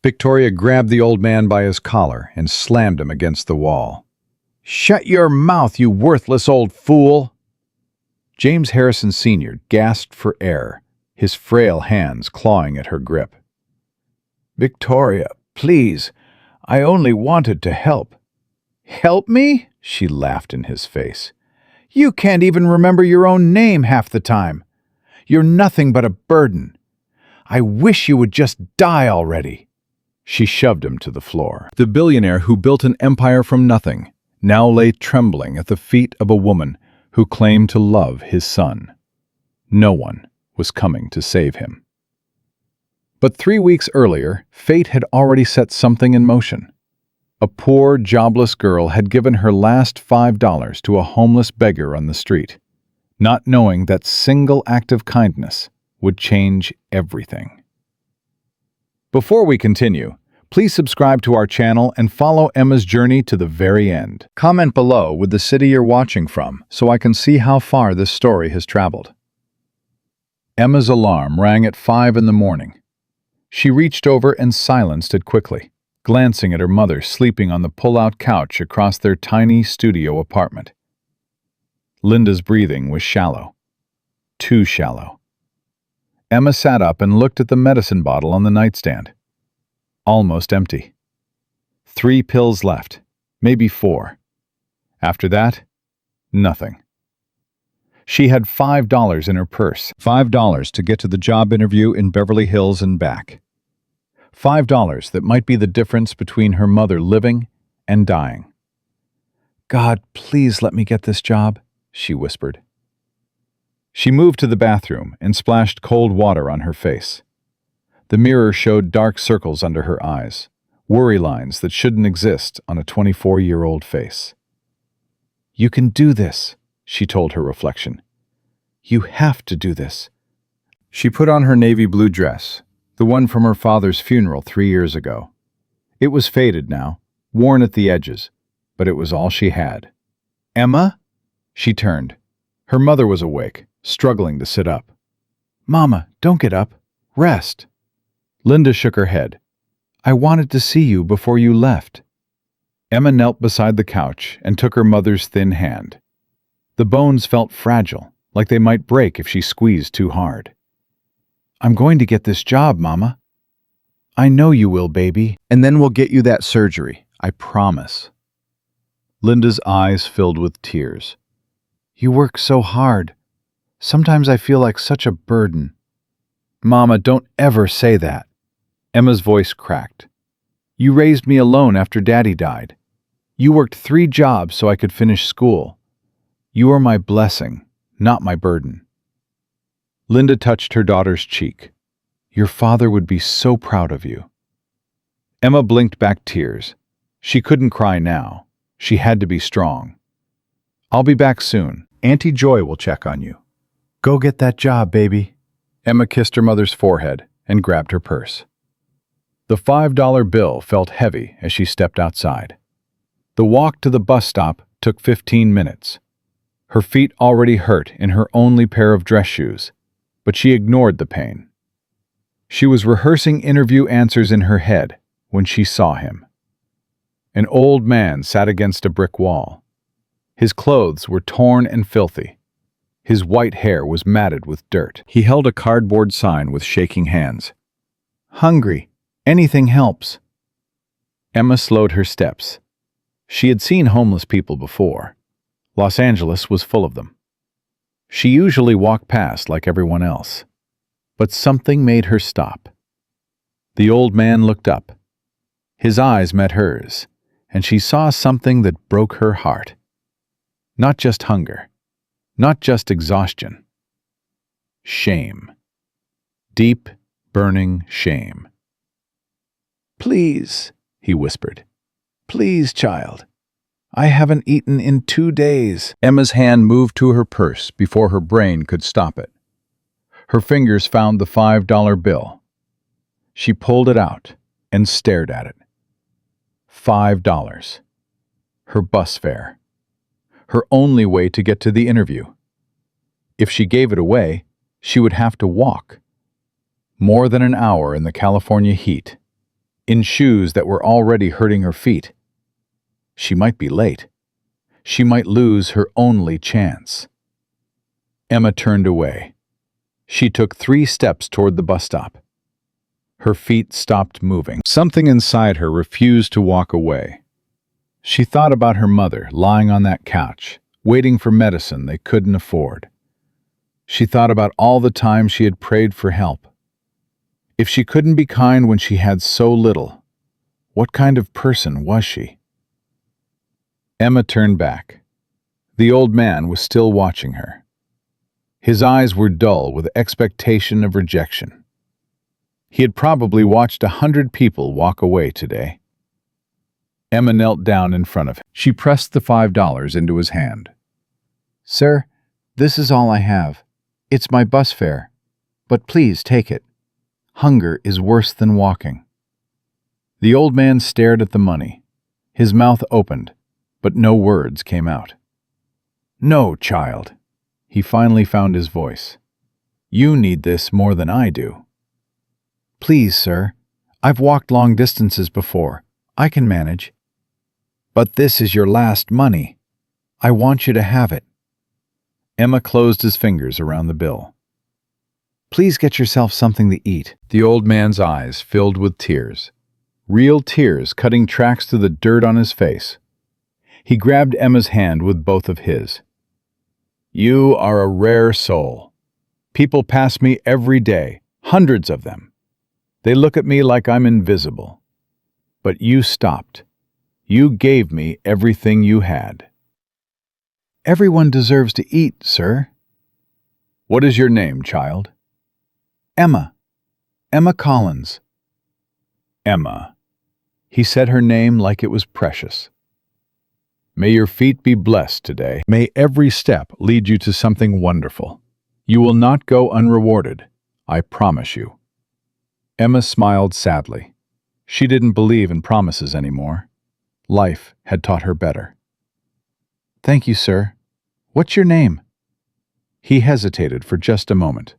Victoria grabbed the old man by his collar and slammed him against the wall. "Shut your mouth, you worthless old fool!" James Harrison Sr. gasped for air, his frail hands clawing at her grip. "Victoria, please, I only wanted to help." "Help me?" She laughed in his face. "You can't even remember your own name half the time. You're nothing but a burden. I wish you would just die already." She shoved him to the floor. The billionaire who built an empire from nothing now lay trembling at the feet of a woman who claimed to love his son. No one was coming to save him. But 3 weeks earlier, fate had already set something in motion. A poor, jobless girl had given her last $5 to a homeless beggar on the street, not knowing that single act of kindness would change everything. Before we continue, please subscribe to our channel and follow Emma's journey to the very end. Comment below with the city you're watching from so I can see how far this story has traveled. Emma's alarm rang at 5 in the morning. She reached over and silenced it quickly, glancing at her mother sleeping on the pull-out couch across their tiny studio apartment. Linda's breathing was shallow. Too shallow. Emma sat up and looked at the medicine bottle on the nightstand. Almost empty. 3 pills left, maybe 4. After that, nothing. She had $5 in her purse, $5 to get to the job interview in Beverly Hills and back. $5 that might be the difference between her mother living and dying. "God, please let me get this job," she whispered. She moved to the bathroom and splashed cold water on her face. The mirror showed dark circles under her eyes, worry lines that shouldn't exist on a 24-year-old face. "You can do this," she told her reflection. "You have to do this." She put on her navy blue dress, the one from her father's funeral 3 years ago. It was faded now, worn at the edges, but it was all she had. "Emma?" She turned. Her mother was awake, struggling to sit up. "Mama, don't get up. Rest." Linda shook her head. "I wanted to see you before you left." Emma knelt beside the couch and took her mother's thin hand. The bones felt fragile, like they might break if she squeezed too hard. "I'm going to get this job, Mama." "I know you will, baby, and then we'll get you that surgery, I promise." Linda's eyes filled with tears. "You work so hard. Sometimes I feel like such a burden." "Mama, don't ever say that." Emma's voice cracked. "You raised me alone after Daddy died. You worked 3 jobs so I could finish school. You are my blessing, not my burden." Linda touched her daughter's cheek. "Your father would be so proud of you." Emma blinked back tears. She couldn't cry now. She had to be strong. "I'll be back soon. Auntie Joy will check on you." "Go get that job, baby." Emma kissed her mother's forehead and grabbed her purse. The $5 bill felt heavy as she stepped outside. The walk to the bus stop took 15 minutes. Her feet already hurt in her only pair of dress shoes, but she ignored the pain. She was rehearsing interview answers in her head when she saw him. An old man sat against a brick wall. His clothes were torn and filthy. His white hair was matted with dirt. He held a cardboard sign with shaking hands. "Hungry. Anything helps." Emma slowed her steps. She had seen homeless people before. Los Angeles was full of them. She usually walked past like everyone else. But something made her stop. The old man looked up. His eyes met hers, and she saw something that broke her heart. Not just hunger. Not just exhaustion. Shame. Deep, burning shame. "Please," he whispered. "Please, child. I haven't eaten in 2 days." Emma's hand moved to her purse before her brain could stop it. Her fingers found the $5 bill. She pulled it out and stared at it. $5. Her bus fare. Her only way to get to the interview. If she gave it away, she would have to walk. More than an hour in the California heat. in shoes that were already hurting her feet. She might be late. She might lose her only chance. Emma turned away. She took 3 steps toward the bus stop. Her feet stopped moving. Something inside her refused to walk away. She thought about her mother lying on that couch, waiting for medicine they couldn't afford. She thought about all the time she had prayed for help. If she couldn't be kind when she had so little, what kind of person was she? Emma turned back. The old man was still watching her. His eyes were dull with expectation of rejection. He had probably watched 100 people walk away today. Emma knelt down in front of him. She pressed the $5 into his hand. "Sir, this is all I have. It's my bus fare. But please take it. Hunger is worse than walking." The old man stared at the money. His mouth opened, but no words came out. "No, child." He finally found his voice. "You need this more than I do." "Please, sir. I've walked long distances before. I can manage." "But this is your last money. I want you to have it." Emma closed his fingers around the bill. "Please get yourself something to eat." The old man's eyes filled with tears. Real tears cutting tracks through the dirt on his face. He grabbed Emma's hand with both of his. "You are a rare soul. People pass me every day, hundreds of them. They look at me like I'm invisible. But you stopped. You gave me everything you had." "Everyone deserves to eat, sir." "What is your name, child?" "Emma. Emma Collins." Emma. He said her name like it was precious. May your feet be blessed today. May every step lead you to something wonderful. You will not go unrewarded, I promise you. Emma smiled sadly. She didn't believe in promises anymore. Life had taught her better. "Thank you, sir. What's your name?" He hesitated for just a moment.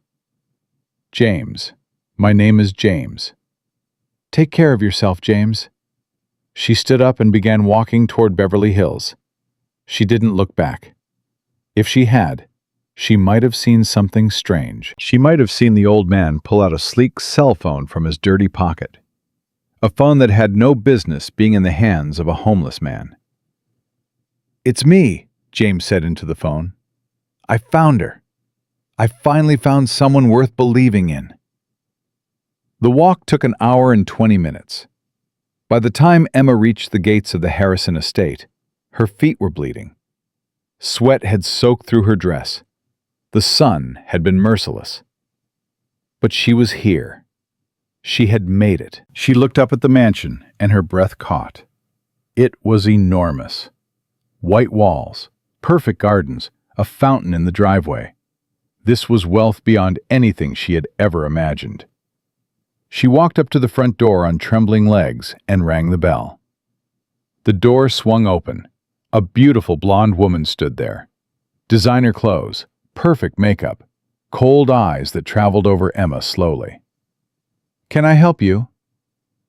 "James. My name is James." "Take care of yourself, James." She stood up and began walking toward Beverly Hills. She didn't look back. If she had, she might have seen something strange. She might have seen the old man pull out a sleek cell phone from his dirty pocket. A phone that had no business being in the hands of a homeless man. "It's me," James said into the phone. "I found her. I finally found someone worth believing in." The walk took an hour and 20 minutes. By the time Emma reached the gates of the Harrison estate, her feet were bleeding. Sweat had soaked through her dress. The sun had been merciless. But she was here. She had made it. She looked up at the mansion, and her breath caught. It was enormous. White walls, perfect gardens, a fountain in the driveway. This was wealth beyond anything she had ever imagined. She walked up to the front door on trembling legs and rang the bell. The door swung open. A beautiful blonde woman stood there. Designer clothes, perfect makeup, cold eyes that traveled over Emma slowly. "Can I help you?"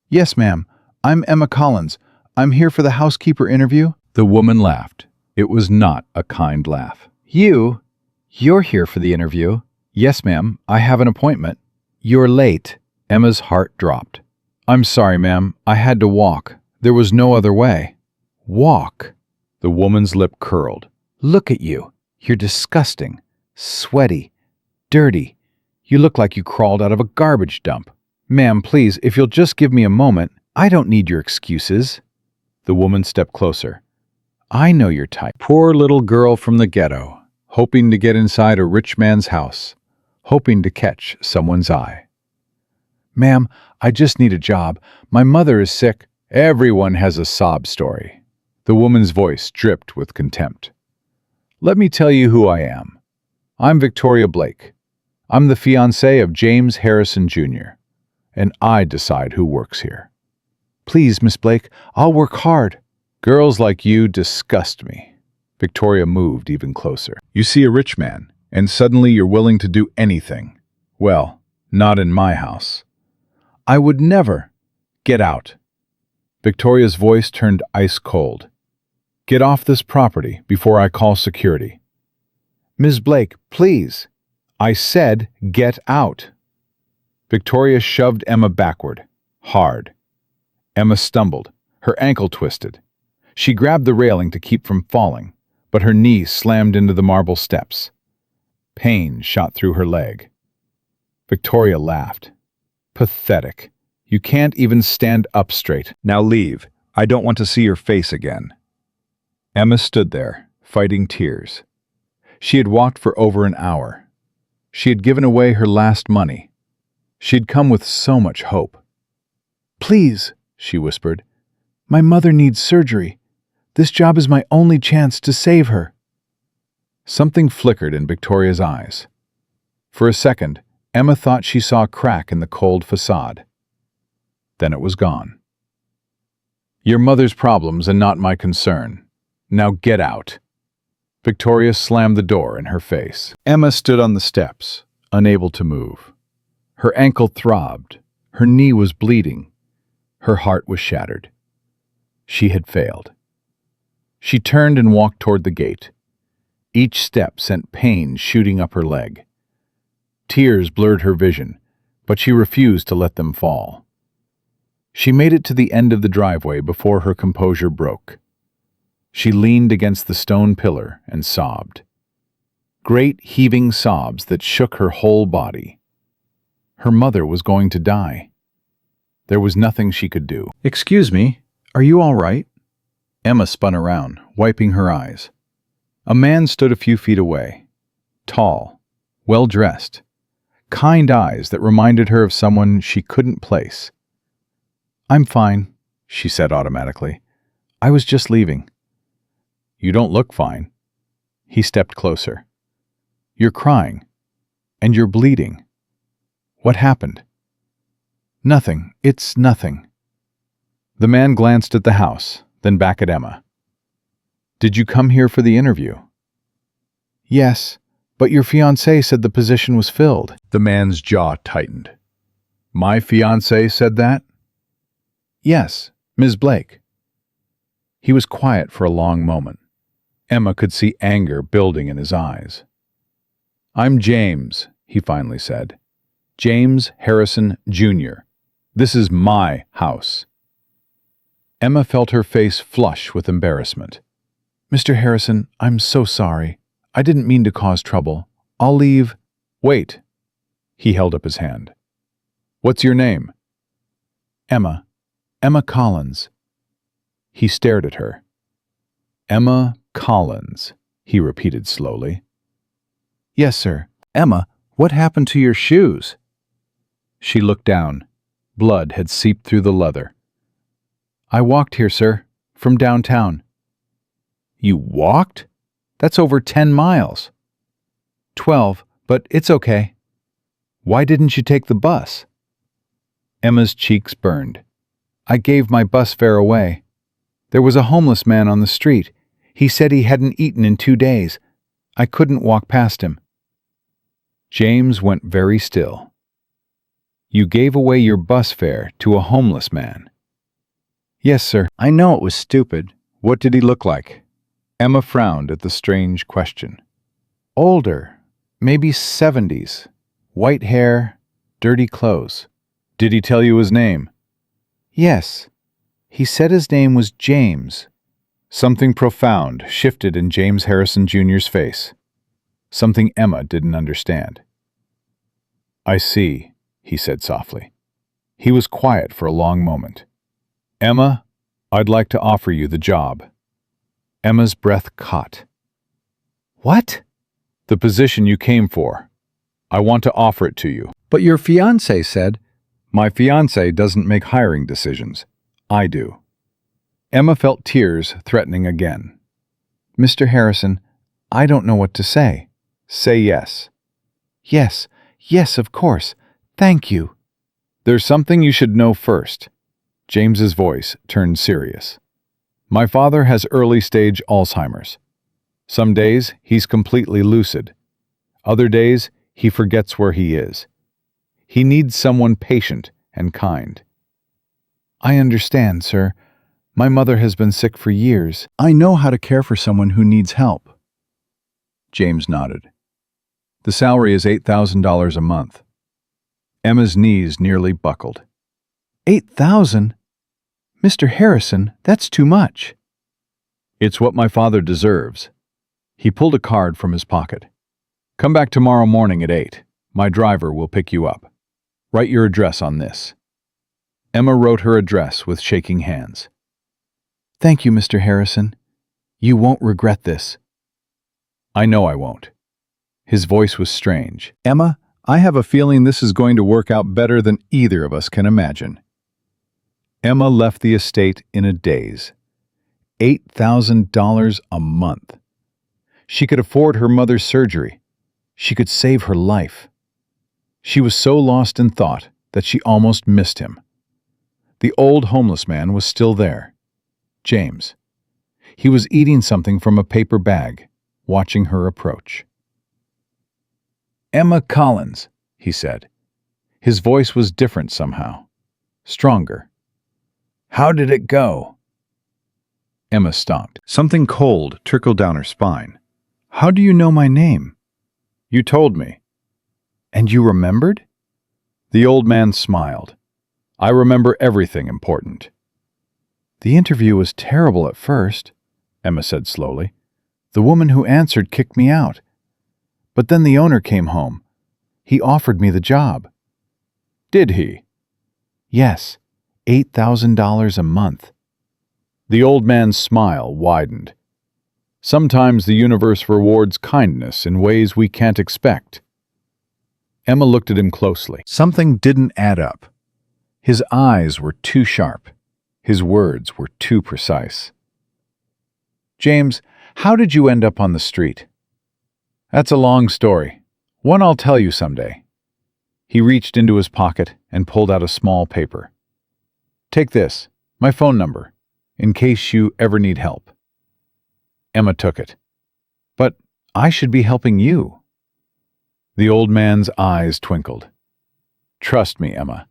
"Yes, ma'am. I'm Emma Collins. I'm here for the housekeeper interview." The woman laughed. It was not a kind laugh. You're here for the interview." "Yes, ma'am. I have an appointment." "You're late." Emma's heart dropped. "I'm sorry, ma'am. I had to walk. There was no other way." "Walk?" The woman's lip curled. "Look at you. You're disgusting. Sweaty. Dirty. You look like you crawled out of a garbage dump." "Ma'am, please, if you'll just give me a moment. I don't need your excuses." The woman stepped closer. "I know your type. Poor little girl from the ghetto, hoping to get inside a rich man's house, hoping to catch someone's eye." "Ma'am, I just need a job. My mother is sick." "Everyone has a sob story." The woman's voice dripped with contempt. "Let me tell you who I am. I'm Victoria Blake. I'm the fiancée of James Harrison, Jr., and I decide who works here." "Please, Miss Blake, I'll work hard." "Girls like you disgust me." Victoria moved even closer. "You see a rich man, and suddenly you're willing to do anything. Well, not in my house." "I would never." Get out. Victoria's voice turned ice cold. Get off this property before I call security. Ms. Blake, please. I said get out. Victoria shoved Emma backward, hard. Emma stumbled, her ankle twisted. She grabbed the railing to keep from falling, but her knee slammed into the marble steps. Pain shot through her leg. Victoria laughed. Pathetic. You can't even stand up straight. Now leave. I don't want to see your face again. Emma stood there, fighting tears. She had walked for over an hour. She had given away her last money. She'd come with so much hope. Please, she whispered. My mother needs surgery. This job is my only chance to save her. Something flickered in Victoria's eyes. For a second, Emma thought she saw a crack in the cold facade. Then it was gone. Your mother's problems and not my concern. Now get out. Victoria slammed the door in her face. Emma stood on the steps, unable to move. Her ankle throbbed. Her knee was bleeding. Her heart was shattered. She had failed. She turned and walked toward the gate. Each step sent pain shooting up her leg. Tears blurred her vision, but she refused to let them fall. She made it to the end of the driveway before her composure broke. She leaned against the stone pillar and sobbed. Great heaving sobs that shook her whole body. Her mother was going to die. There was nothing she could do. Excuse me, are you all right? Emma spun around, wiping her eyes. A man stood a few feet away. Tall, well-dressed, kind eyes that reminded her of someone she couldn't place. I'm fine, she said automatically. I was just leaving. You don't look fine. He stepped closer. You're crying. And you're bleeding. What happened? Nothing. It's nothing. The man glanced at the house, then back at Emma. Did you come here for the interview? Yes, but your fiancé said the position was filled. The man's jaw tightened. My fiancé said that? Yes, Ms. Blake. He was quiet for a long moment. Emma could see anger building in his eyes. I'm James, he finally said. James Harrison, Jr. This is my house. Emma felt her face flush with embarrassment. Mr. Harrison, I'm so sorry. I didn't mean to cause trouble. I'll leave. Wait. He held up his hand. What's your name? Emma. Emma Collins. He stared at her. Emma Collins, he repeated slowly. Yes, sir. Emma, what happened to your shoes? She looked down. Blood had seeped through the leather. I walked here, sir, from downtown. You walked? That's over 10 miles. 12, but it's okay. Why didn't you take the bus? Emma's cheeks burned. I gave my bus fare away. There was a homeless man on the street. He said he hadn't eaten in 2 days. I couldn't walk past him. James went very still. You gave away your bus fare to a homeless man. Yes, sir. I know it was stupid. What did he look like? Emma frowned at the strange question. Older, maybe 70s. White hair, dirty clothes. Did he tell you his name? Yes. He said his name was James. Something profound shifted in James Harrison Jr.'s face. Something Emma didn't understand. I see, he said softly. He was quiet for a long moment. Emma, I'd like to offer you the job. Emma's breath caught. What? The position you came for. I want to offer it to you. But your fiancé said... My fiancé doesn't make hiring decisions. I do. Emma felt tears threatening again. Mr. Harrison, I don't know what to say. Say yes. Yes, yes, of course. Thank you. There's something you should know first. James's voice turned serious. My father has early-stage Alzheimer's. Some days he's completely lucid. Other days he forgets where he is. He needs someone patient and kind. I understand, sir. My mother has been sick for years. I know how to care for someone who needs help. James nodded. The salary is $8,000 a month. Emma's knees nearly buckled. 8,000? Mr. Harrison, that's too much. It's what my father deserves. He pulled a card from his pocket. Come back tomorrow morning at 8. My driver will pick you up. Write your address on this. Emma wrote her address with shaking hands. Thank you, Mr. Harrison. You won't regret this. I know I won't. His voice was strange. Emma, I have a feeling this is going to work out better than either of us can imagine. Emma left the estate in a daze. $8,000 a month. She could afford her mother's surgery. She could save her life. She was so lost in thought that she almost missed him. The old homeless man was still there. James. He was eating something from a paper bag, watching her approach. Emma Collins, he said. His voice was different somehow, stronger. How did it go? Emma stopped. Something cold trickled down her spine. How do you know my name? You told me. And you remembered? The old man smiled. I remember everything important. The interview was terrible at first, Emma said slowly. The woman who answered kicked me out. But then the owner came home. He offered me the job. Did he? Yes, $8,000 a month. The old man's smile widened. Sometimes the universe rewards kindness in ways we can't expect. Emma looked at him closely. Something didn't add up. His eyes were too sharp. His words were too precise. James, how did you end up on the street? That's a long story. One I'll tell you someday. He reached into his pocket and pulled out a small paper. Take this, my phone number, in case you ever need help. Emma took it. But I should be helping you. The old man's eyes twinkled. Trust me, Emma.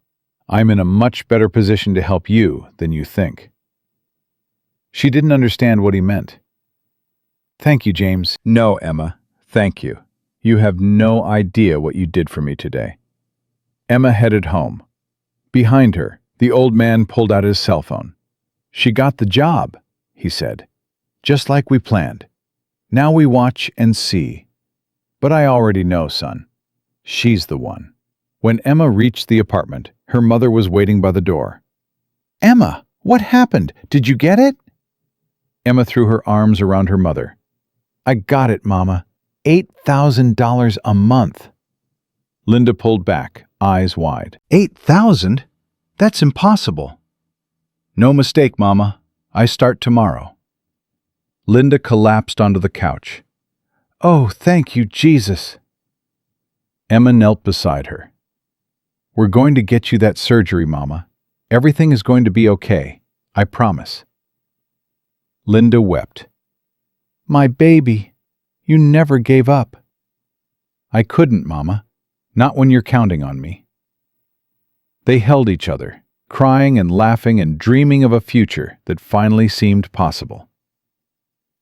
I'm in a much better position to help you than you think. She didn't understand what he meant. Thank you, James. No, Emma. Thank you. You have no idea what you did for me today. Emma headed home. Behind her, the old man pulled out his cell phone. She got the job, he said. Just like we planned. Now we watch and see. But I already know, son. She's the one. When Emma reached the apartment, her mother was waiting by the door. Emma, what happened? Did you get it? Emma threw her arms around her mother. I got it, Mama. $8,000 a month. Linda pulled back, eyes wide. 8,000? That's impossible. No mistake, Mama. I start tomorrow. Linda collapsed onto the couch. Oh, thank you, Jesus. Emma knelt beside her. We're going to get you that surgery, Mama. Everything is going to be okay. I promise. Linda wept. My baby. You never gave up. I couldn't, Mama. Not when you're counting on me. They held each other, crying and laughing and dreaming of a future that finally seemed possible.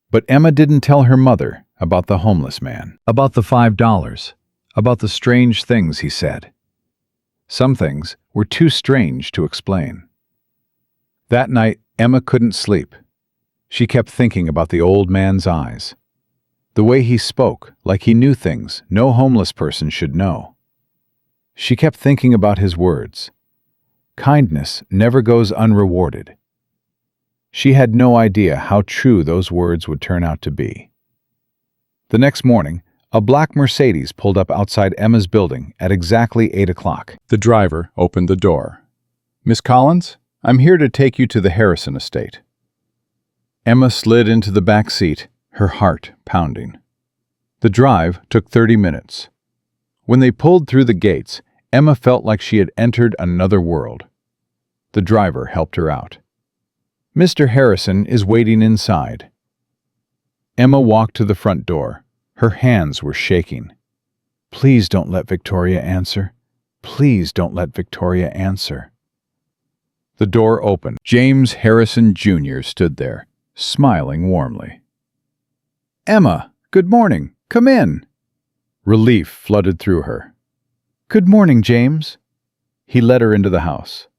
But Emma didn't tell her mother about the homeless man, about the $5, about the strange things he said. Some things were too strange to explain. That night, Emma couldn't sleep. She kept thinking about the old man's eyes. The way he spoke, like he knew things no homeless person should know. She kept thinking about his words. Kindness never goes unrewarded. She had no idea how true those words would turn out to be. The next morning, a black Mercedes pulled up outside Emma's building at exactly 8 o'clock. The driver opened the door. Miss Collins, I'm here to take you to the Harrison estate. Emma slid into the back seat, her heart pounding. The drive took 30 minutes. When they pulled through the gates, Emma felt like she had entered another world. The driver helped her out. Mr. Harrison is waiting inside. Emma walked to the front door. Her hands were shaking. Please don't let Victoria answer. Please don't let Victoria answer. The door opened. James Harrison Jr. stood there, smiling warmly. "Emma, good morning. Come in." Relief flooded through her. "Good morning, James." He led her into the house.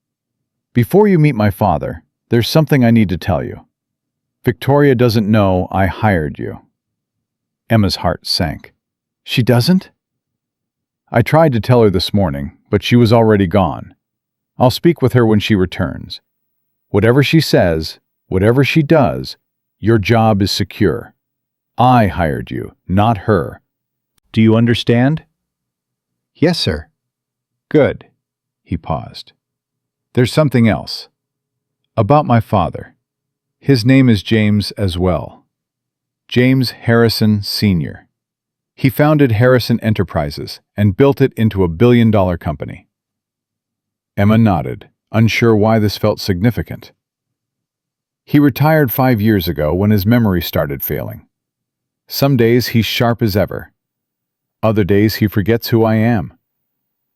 "Before you meet my father, there's something I need to tell you. Victoria doesn't know I hired you." Emma's heart sank. "She doesn't?" "I tried to tell her this morning, but she was already gone. I'll speak with her when she returns. Whatever she says, whatever she does, your job is secure. I hired you, not her. Do you understand?" "Yes, sir." "Good." He paused. "There's something else. About my father. His name is James as well. James Harrison Sr. He founded Harrison Enterprises and built it into a billion-dollar company." Emma nodded, unsure why this felt significant. "He retired 5 years ago when his memory started failing. Some days he's sharp as ever. Other days he forgets who I am.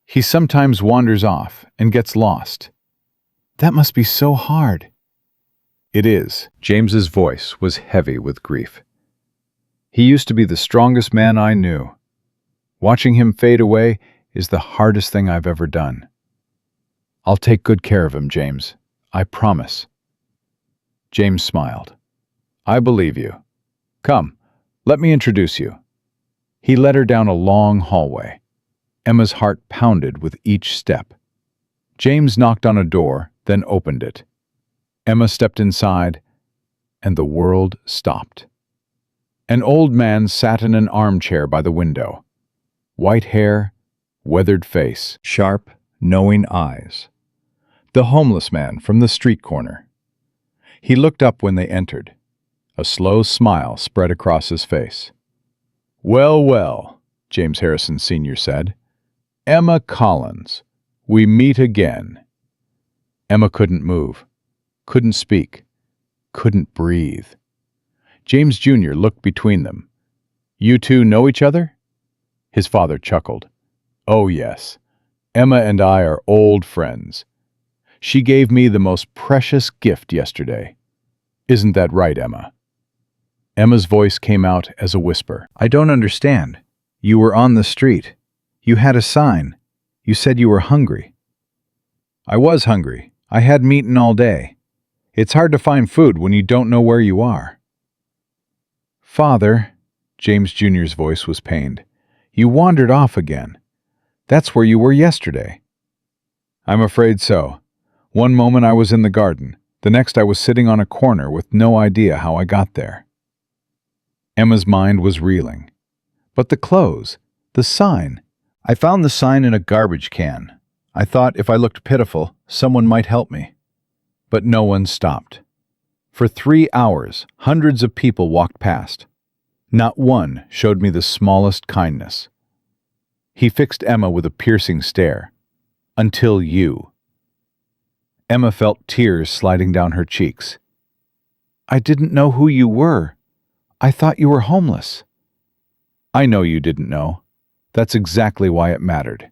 He sometimes wanders off and gets lost." "That must be so hard." "It is." James's voice was heavy with grief. "He used to be the strongest man I knew. Watching him fade away is the hardest thing I've ever done. I'll take good care of him, James. I promise." James smiled. "I believe you. Come, let me introduce you." He led her down a long hallway. Emma's heart pounded with each step. James knocked on a door, then opened it. Emma stepped inside, and the world stopped. An old man sat in an armchair by the window. White hair, weathered face, sharp, knowing eyes. The homeless man from the street corner. He looked up when they entered. A slow smile spread across his face. "Well, well," James Harrison Sr. said. "Emma Collins, we meet again." Emma couldn't move, couldn't speak, couldn't breathe. James Jr. looked between them. "You two know each other?" His father chuckled. "Oh, yes. Emma and I are old friends. She gave me the most precious gift yesterday. Isn't that right, Emma?" Emma's voice came out as a whisper. "I don't understand. You were on the street. You had a sign. You said you were hungry." "I was hungry. I hadn't eaten all day. It's hard to find food when you don't know where you are." "Father," James Jr.'s voice was pained, "you wandered off again. That's where you were yesterday." "I'm afraid so. One moment I was in the garden. The next I was sitting on a corner with no idea how I got there." Emma's mind was reeling. "But the clothes, the sign. I found the sign in a garbage can. I thought if I looked pitiful, someone might help me." But no one stopped. For 3 hours, hundreds of people walked past. Not one showed me the smallest kindness. He fixed Emma with a piercing stare. "Until you." Emma felt tears sliding down her cheeks. "I didn't know who you were. I thought you were homeless." "I know you didn't know. That's exactly why it mattered."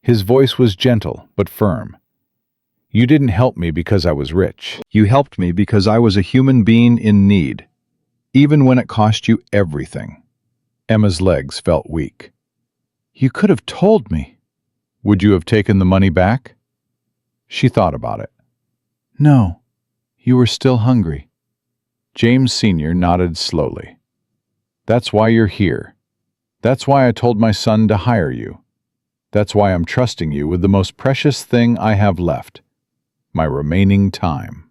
His voice was gentle but firm. "You didn't help me because I was rich. You helped me because I was a human being in need, even when it cost you everything." Emma's legs felt weak. "You could have told me." "Would you have taken the money back?" She thought about it. "No, you were still hungry." James Sr. nodded slowly. "That's why you're here. That's why I told my son to hire you. That's why I'm trusting you with the most precious thing I have left, my remaining time."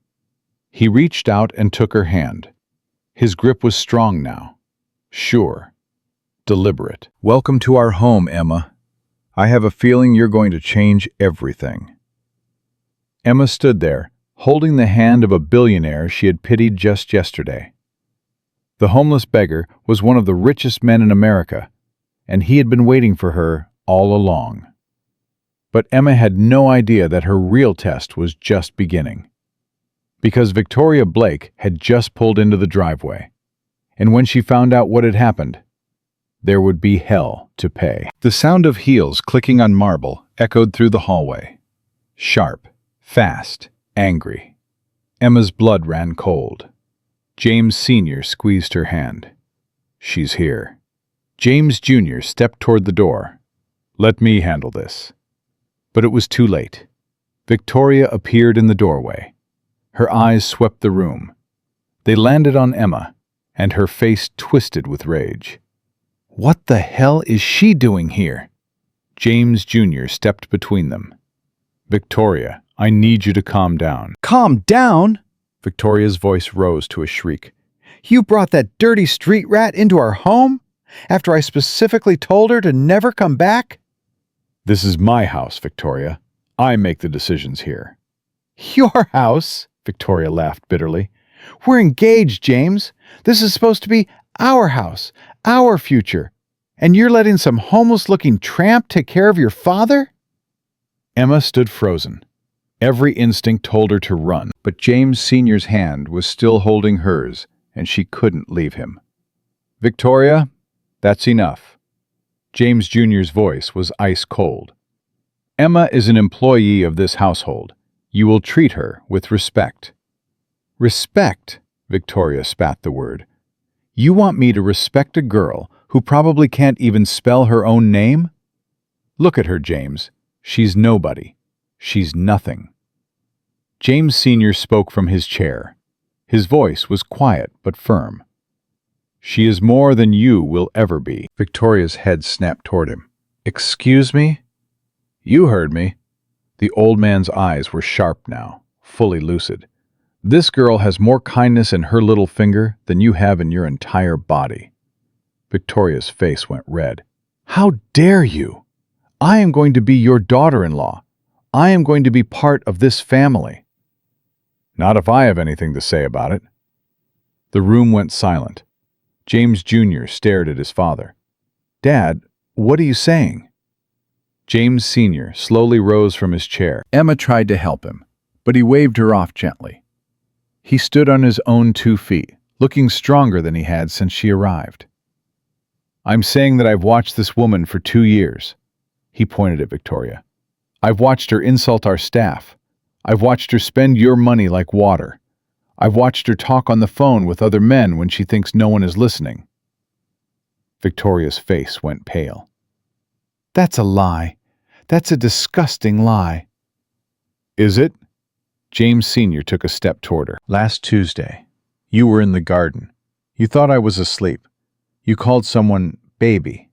He reached out and took her hand. His grip was strong now, sure, deliberate. "Welcome to our home, Emma. I have a feeling you're going to change everything." Emma stood there, holding the hand of a billionaire she had pitied just yesterday. The homeless beggar was one of the richest men in America, and he had been waiting for her all along. But Emma had no idea that her real test was just beginning. Because Victoria Blake had just pulled into the driveway, and when she found out what had happened, there would be hell to pay. The sound of heels clicking on marble echoed through the hallway. Sharp, fast, angry. Emma's blood ran cold. James Sr. squeezed her hand. She's here. James Jr. stepped toward the door. Let me handle this. But it was too late. Victoria appeared in the doorway. Her eyes swept the room. They landed on Emma, and her face twisted with rage. What the hell is she doing here? James Jr. stepped between them. Victoria, I need you to calm down. Calm down? Victoria's voice rose to a shriek. You brought that dirty street rat into our home? After I specifically told her to never come back? This is my house, Victoria. I make the decisions here. Your house? Victoria laughed bitterly. We're engaged, James. This is supposed to be our house, our future. And you're letting some homeless-looking tramp take care of your father? Emma stood frozen. Every instinct told her to run, but James Sr.'s hand was still holding hers, and she couldn't leave him. Victoria, that's enough. James Jr.'s voice was ice cold. Emma is an employee of this household. You will treat her with respect. Respect, Victoria spat the word. You want me to respect a girl who probably can't even spell her own name? Look at her, James. She's nobody. She's nothing. James Sr. spoke from his chair. His voice was quiet but firm. She is more than you will ever be. Victoria's head snapped toward him. Excuse me? You heard me. The old man's eyes were sharp now, fully lucid. This girl has more kindness in her little finger than you have in your entire body. Victoria's face went red. How dare you? I am going to be your daughter-in-law. I am going to be part of this family. Not if I have anything to say about it. The room went silent. James Jr. stared at his father. Dad, what are you saying? James Sr. slowly rose from his chair. Emma tried to help him, but he waved her off gently. He stood on his own 2 feet, looking stronger than he had since she arrived. I'm saying that I've watched this woman for 2 years. He pointed at Victoria. I've watched her insult our staff. I've watched her spend your money like water. I've watched her talk on the phone with other men when she thinks no one is listening. Victoria's face went pale. That's a lie. That's a disgusting lie. Is it? James Sr. took a step toward her. Last Tuesday, you were in the garden. You thought I was asleep. You called someone baby.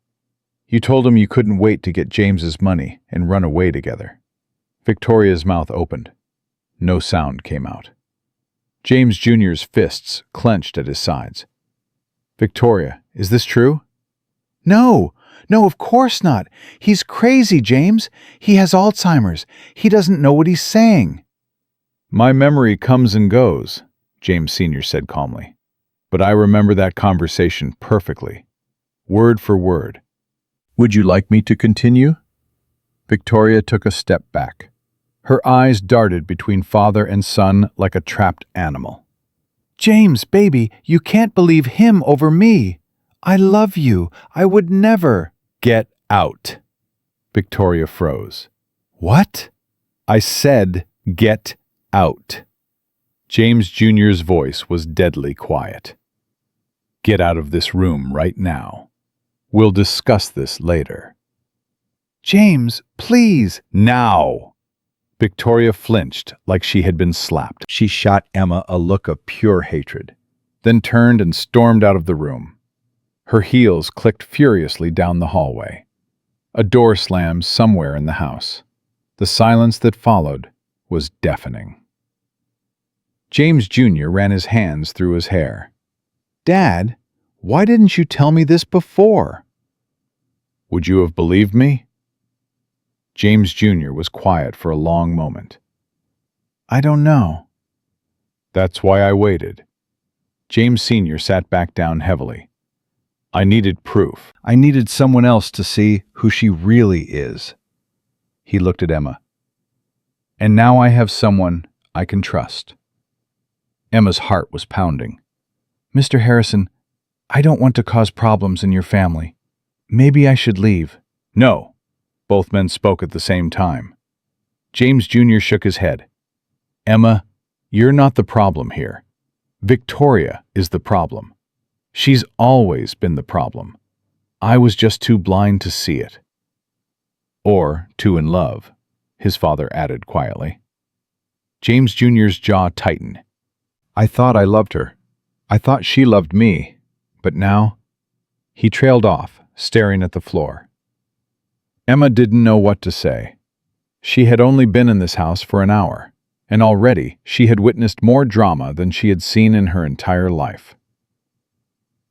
You told him you couldn't wait to get James's money and run away together. Victoria's mouth opened. No sound came out. James Jr.'s fists clenched at his sides. Victoria, is this true? No, of course not. He's crazy, James. He has Alzheimer's. He doesn't know what he's saying. My memory comes and goes, James Sr. said calmly. But I remember that conversation perfectly, word for word. Would you like me to continue? Victoria took a step back. Her eyes darted between father and son like a trapped animal. James, baby, you can't believe him over me. I love you. I would never. Get out. Victoria froze. What? I said get out. James Jr.'s voice was deadly quiet. Get out of this room right now. We'll discuss this later. James, please. Now! Victoria flinched like she had been slapped. She shot Emma a look of pure hatred, then turned and stormed out of the room. Her heels clicked furiously down the hallway. A door slammed somewhere in the house. The silence that followed was deafening. James Jr. ran his hands through his hair. Dad, why didn't you tell me this before? Would you have believed me? James Jr. was quiet for a long moment. I don't know. That's why I waited. James Sr. sat back down heavily. I needed proof. I needed someone else to see who she really is. He looked at Emma. And now I have someone I can trust. Emma's heart was pounding. Mr. Harrison, I don't want to cause problems in your family. Maybe I should leave. No. Both men spoke at the same time. James Jr. shook his head. Emma, you're not the problem here. Victoria is the problem. She's always been the problem. I was just too blind to see it. Or too in love, his father added quietly. James Jr.'s jaw tightened. I thought I loved her. I thought she loved me. But now? He trailed off, staring at the floor. Emma didn't know what to say. She had only been in this house for an hour, and already she had witnessed more drama than she had seen in her entire life.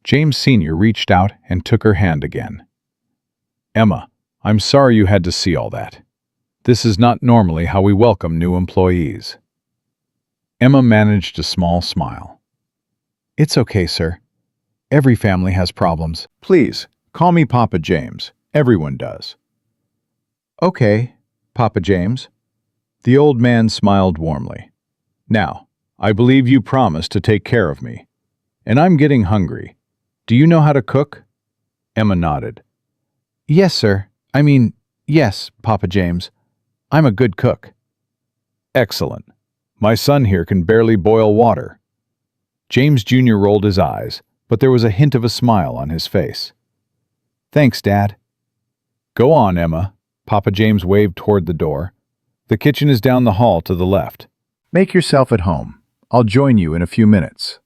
James Sr. reached out and took her hand again. Emma, I'm sorry you had to see all that. This is not normally how we welcome new employees. Emma managed a small smile. It's okay, sir. Every family has problems. Please, call me Papa James. Everyone does. Okay, Papa James. The old man smiled warmly. Now, I believe you promised to take care of me. And I'm getting hungry. Do you know how to cook? Emma nodded. Yes, sir. Yes, Papa James. I'm a good cook. Excellent. My son here can barely boil water. James Jr. rolled his eyes, but there was a hint of a smile on his face. Thanks, Dad. Go on, Emma. Papa James waved toward the door. The kitchen is down the hall to the left. Make yourself at home. I'll join you in a few minutes.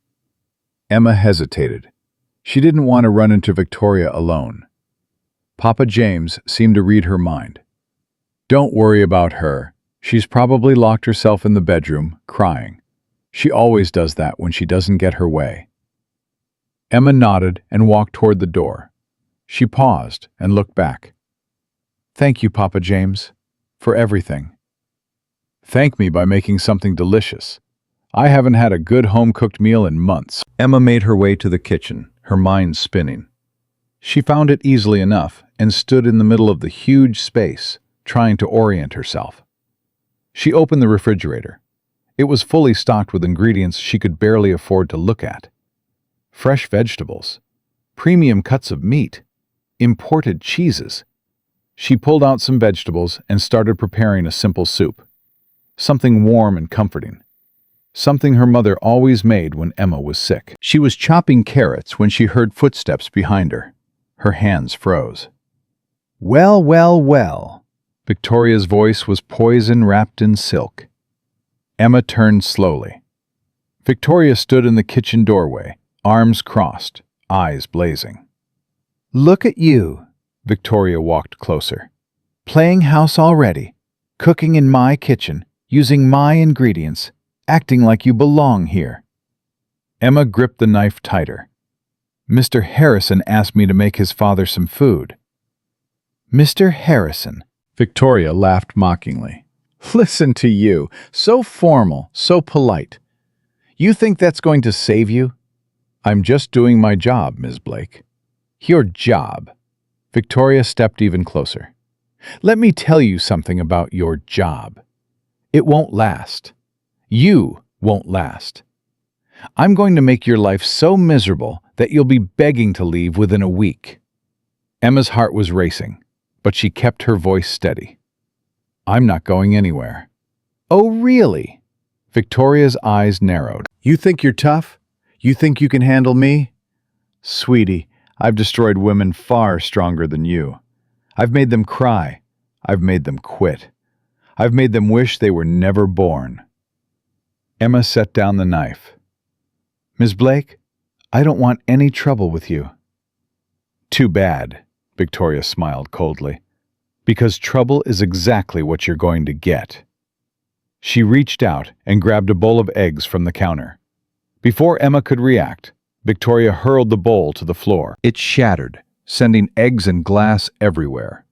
Emma hesitated. She didn't want to run into Victoria alone. Papa James seemed to read her mind. Don't worry about her. She's probably locked herself in the bedroom, crying. She always does that when she doesn't get her way. Emma nodded and walked toward the door. She paused and looked back. Thank you, Papa James, for everything. Thank me by making something delicious. I haven't had a good home-cooked meal in months. Emma made her way to the kitchen, her mind spinning. She found it easily enough and stood in the middle of the huge space, trying to orient herself. She opened the refrigerator. It was fully stocked with ingredients she could barely afford to look at. Fresh vegetables, premium cuts of meat, imported cheeses. She pulled out some vegetables and started preparing a simple soup. Something warm and comforting. Something her mother always made when Emma was sick. She was chopping carrots when she heard footsteps behind her. Her hands froze. Well, well, well. Victoria's voice was poison wrapped in silk. Emma turned slowly. Victoria stood in the kitchen doorway, arms crossed, eyes blazing. Look at you, Victoria walked closer. Playing house already, cooking in my kitchen, using my ingredients, acting like you belong here. Emma gripped the knife tighter. Mr. Harrison asked me to make his father some food. Mr. Harrison, Victoria laughed mockingly. Listen to you, so formal, so polite. You think that's going to save you? I'm just doing my job, Ms. Blake. Your job. Victoria stepped even closer. Let me tell you something about your job. It won't last. You won't last. I'm going to make your life so miserable that you'll be begging to leave within a week. Emma's heart was racing, but she kept her voice steady. I'm not going anywhere. Oh, really? Victoria's eyes narrowed. You think you're tough? You think you can handle me? Sweetie, I've destroyed women far stronger than you. I've made them cry. I've made them quit. I've made them wish they were never born. Emma set down the knife. Ms. Blake, I don't want any trouble with you. Too bad, Victoria smiled coldly, because trouble is exactly what you're going to get. She reached out and grabbed a bowl of eggs from the counter. Before Emma could react, Victoria hurled the bowl to the floor. It shattered, sending eggs and glass everywhere.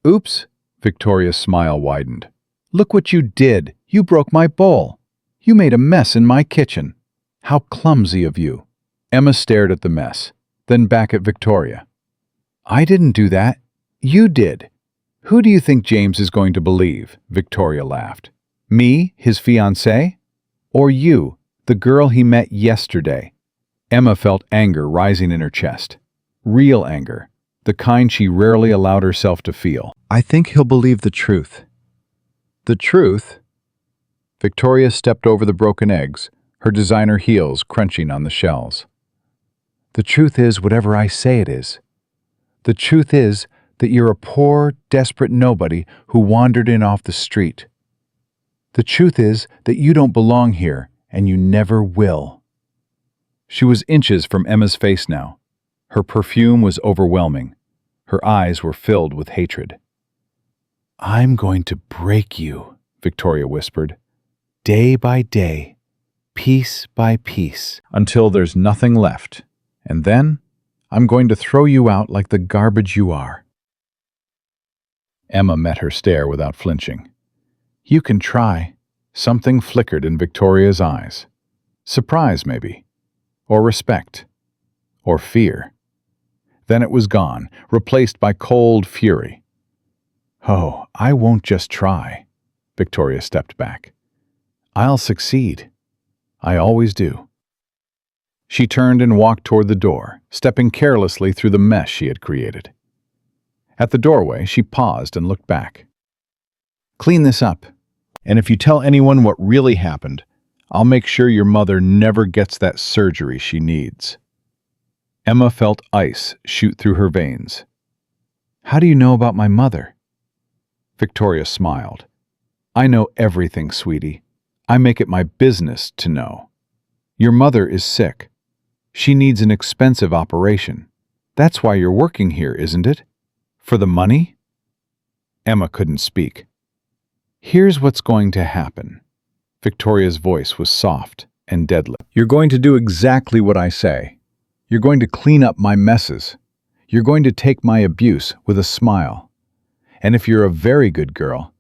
Oops, Victoria's smile widened. Look what you did. You broke my bowl. You made a mess in my kitchen. How clumsy of you. Emma stared at the mess, then back at Victoria. I didn't do that. You did. Who do you think James is going to believe? Victoria laughed. Me, his fiancée? Or you, the girl he met yesterday? Emma felt anger rising in her chest. Real anger, the kind she rarely allowed herself to feel. I think he'll believe the truth. The truth? Victoria stepped over the broken eggs, her designer heels crunching on the shells. The truth is whatever I say it is. The truth is that you're a poor, desperate nobody who wandered in off the street. The truth is that you don't belong here, and you never will. She was inches from Emma's face now. Her perfume was overwhelming. Her eyes were filled with hatred. "I'm going to break you," Victoria whispered, "day by day, piece by piece, until there's nothing left. And then I'm going to throw you out like the garbage you are." Emma met her stare without flinching. "You can try." Something flickered in Victoria's eyes. Surprise, maybe. Or respect. Or fear. Then it was gone, replaced by cold fury. "Oh, I won't just try." Victoria stepped back. "I'll succeed. I always do." She turned and walked toward the door, stepping carelessly through the mess she had created. At the doorway, she paused and looked back. "Clean this up. And if you tell anyone what really happened, I'll make sure your mother never gets that surgery she needs." Emma felt ice shoot through her veins. "How do you know about my mother?" Victoria smiled. "I know everything, sweetie. I make it my business to know. Your mother is sick. She needs an expensive operation. That's why you're working here, isn't it? For the money?" Emma couldn't speak. "Here's what's going to happen." Victoria's voice was soft and deadly. "You're going to do exactly what I say. You're going to clean up my messes. You're going to take my abuse with a smile. And if you're a very good girl,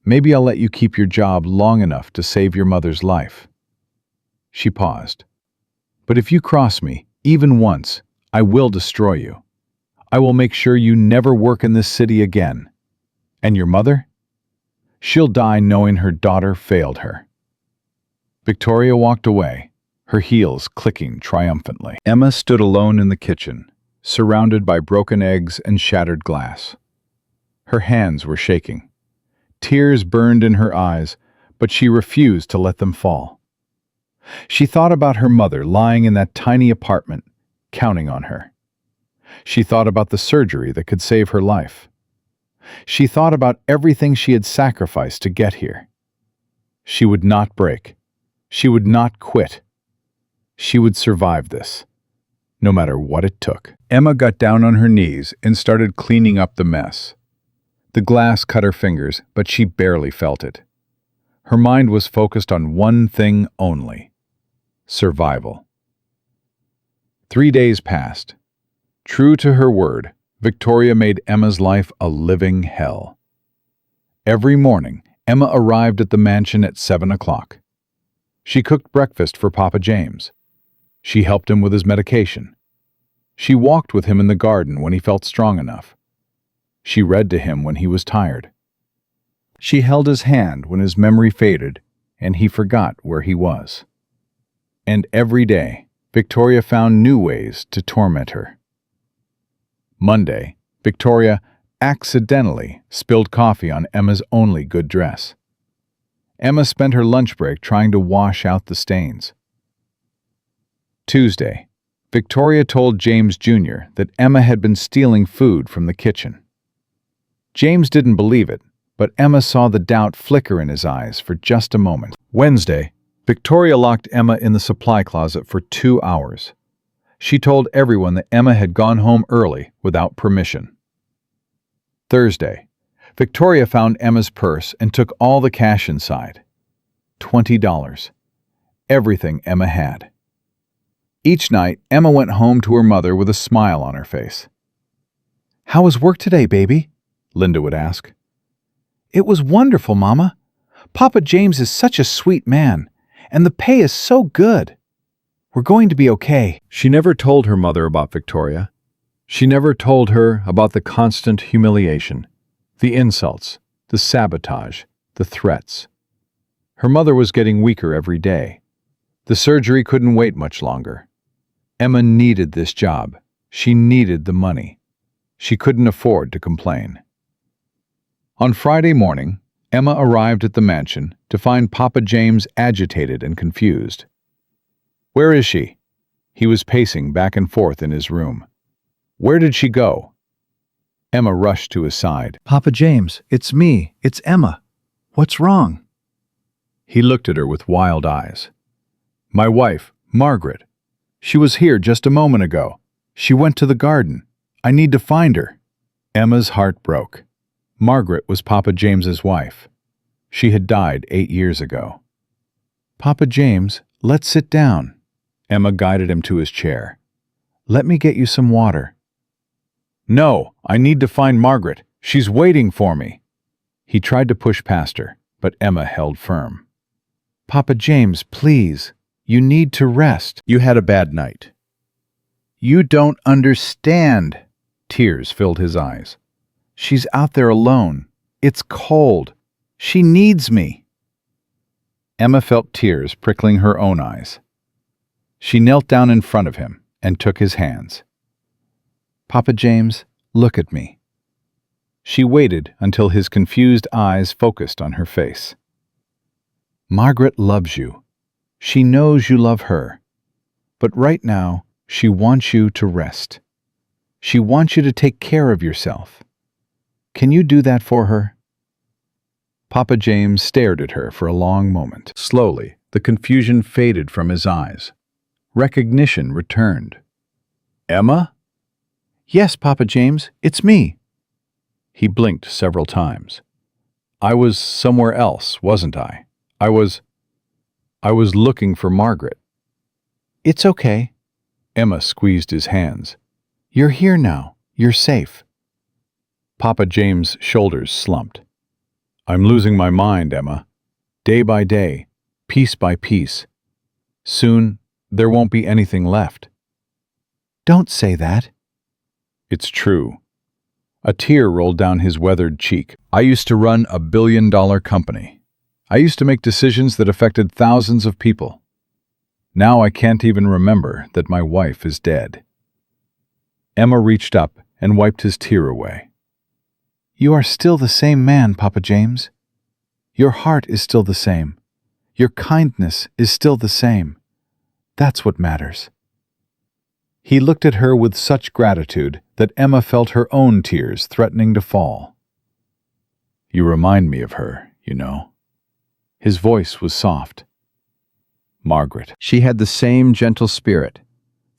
maybe I'll let you keep your job long enough to save your mother's life." She paused. "But if you cross me, even once, I will destroy you. I will make sure you never work in this city again. And your mother? She'll die knowing her daughter failed her." Victoria walked away, her heels clicking triumphantly. Emma stood alone in the kitchen, surrounded by broken eggs and shattered glass. Her hands were shaking. Tears burned in her eyes, but she refused to let them fall. She thought about her mother lying in that tiny apartment, counting on her. She thought about the surgery that could save her life. She thought about everything she had sacrificed to get here. She would not break. She would not quit. She would survive this, no matter what it took. Emma got down on her knees and started cleaning up the mess. The glass cut her fingers, but she barely felt it. Her mind was focused on one thing only: survival. 3 days passed. True to her word, Victoria made Emma's life a living hell. Every morning, Emma arrived at the mansion at 7 o'clock. She cooked breakfast for Papa James. She helped him with his medication. She walked with him in the garden when he felt strong enough. She read to him when he was tired. She held his hand when his memory faded and he forgot where he was. And every day, Victoria found new ways to torment her. Monday, Victoria accidentally spilled coffee on Emma's only good dress. Emma spent her lunch break trying to wash out the stains. Tuesday, Victoria told James Jr. that Emma had been stealing food from the kitchen. James didn't believe it, but Emma saw the doubt flicker in his eyes for just a moment. Wednesday, Victoria locked Emma in the supply closet for 2 hours. She told everyone that Emma had gone home early without permission. Thursday, Victoria found Emma's purse and took all the cash inside. $20. Everything Emma had. Each night, Emma went home to her mother with a smile on her face. "How was work today, baby?" Linda would ask. "It was wonderful, Mama. Papa James is such a sweet man, and the pay is so good. We're going to be okay." She never told her mother about Victoria. She never told her about the constant humiliation, the insults, the sabotage, the threats. Her mother was getting weaker every day. The surgery couldn't wait much longer. Emma needed this job. She needed the money. She couldn't afford to complain. On Friday morning, Emma arrived at the mansion to find Papa James agitated and confused. "Where is she?" He was pacing back and forth in his room. "Where did she go?" Emma rushed to his side. Papa James, it's me. It's Emma. What's wrong? He looked at her with wild eyes. "My wife, Margaret. She was here just a moment ago. She went to the garden. I need to find her." Emma's heart broke. Margaret was Papa James's wife. She had died 8 years ago. "Papa James, let's sit down." Emma guided him to his chair. "Let me get you some water." "No, I need to find Margaret. She's waiting for me." He tried to push past her, but Emma held firm. "Papa James, please. You need to rest. You had a bad night." "You don't understand." Tears filled his eyes. "She's out there alone. It's cold. She needs me." Emma felt tears prickling her own eyes. She knelt down in front of him and took his hands. "Papa James, look at me." She waited until his confused eyes focused on her face. "Margaret loves you. She knows you love her. But right now, she wants you to rest. She wants you to take care of yourself. Can you do that for her?" Papa James stared at her for a long moment. Slowly, the confusion faded from his eyes. Recognition returned. "Emma?" "Yes, Papa James, it's me." He blinked several times. "I was somewhere else, wasn't I? I was looking for Margaret." "It's okay." Emma squeezed his hands. "You're here now. You're safe." Papa James' shoulders slumped. "I'm losing my mind, Emma. Day by day, piece by piece. Soon, there won't be anything left." "Don't say that." "It's true." A tear rolled down his weathered cheek. "I used to run a billion-dollar company. I used to make decisions that affected thousands of people. Now I can't even remember that my wife is dead." Emma reached up and wiped his tear away. "You are still the same man, Papa James. Your heart is still the same. Your kindness is still the same. That's what matters." He looked at her with such gratitude that Emma felt her own tears threatening to fall. "You remind me of her, you know." His voice was soft. "Margaret." She had the same gentle spirit,